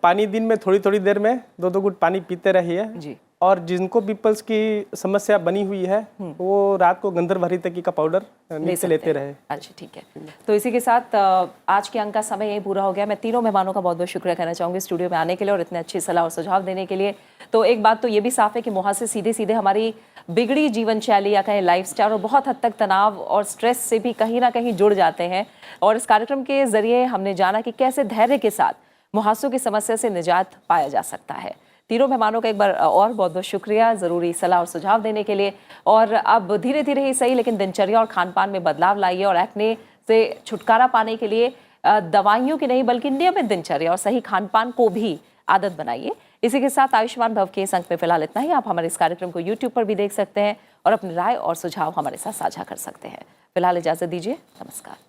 पानी दिन में थोड़ी थोड़ी देर में 2-2 घूंट पानी पीते रहिए जी। और जिनको पिंपल्स की समस्या बनी हुई है वो रात को गंधर्व हरितकी का पाउडर नीचे लेते रहे। अच्छा ठीक है, तो इसी के साथ आज के अंक का समय यही पूरा हो गया। मैं तीनों मेहमानों का बहुत बहुत शुक्रिया कहना चाहूँगी स्टूडियो में आने के लिए और इतने अच्छी सलाह और सुझाव देने के लिए। तो एक बात तो ये भी साफ है कि मुहासे सीधे सीधे हमारी बिगड़ी जीवन शैली या कहें लाइफस्टाइल और बहुत हद तक तनाव और स्ट्रेस से भी कहीं ना कहीं जुड़ जाते हैं। और इस कार्यक्रम के जरिए हमने जाना कि कैसे धैर्य के साथ मुहासों की समस्या से निजात पाया जा सकता है। तीनों मेहमानों का एक बार और बहुत बहुत शुक्रिया ज़रूरी सलाह और सुझाव देने के लिए। और अब धीरे धीरे ही सही लेकिन दिनचर्या और खान पान में बदलाव लाइए और एक्ने से छुटकारा पाने के लिए दवाइयों की नहीं बल्कि नियमित दिनचर्या और सही खान पान को भी आदत बनाइए। इसी के साथ आयुष्मान भव के इस अंक में फिलहाल इतना ही। आप हमारे इस कार्यक्रम को YouTube पर भी देख सकते हैं और अपनी राय और सुझाव हमारे साथ साझा कर सकते हैं। फिलहाल इजाज़त दीजिए, नमस्कार।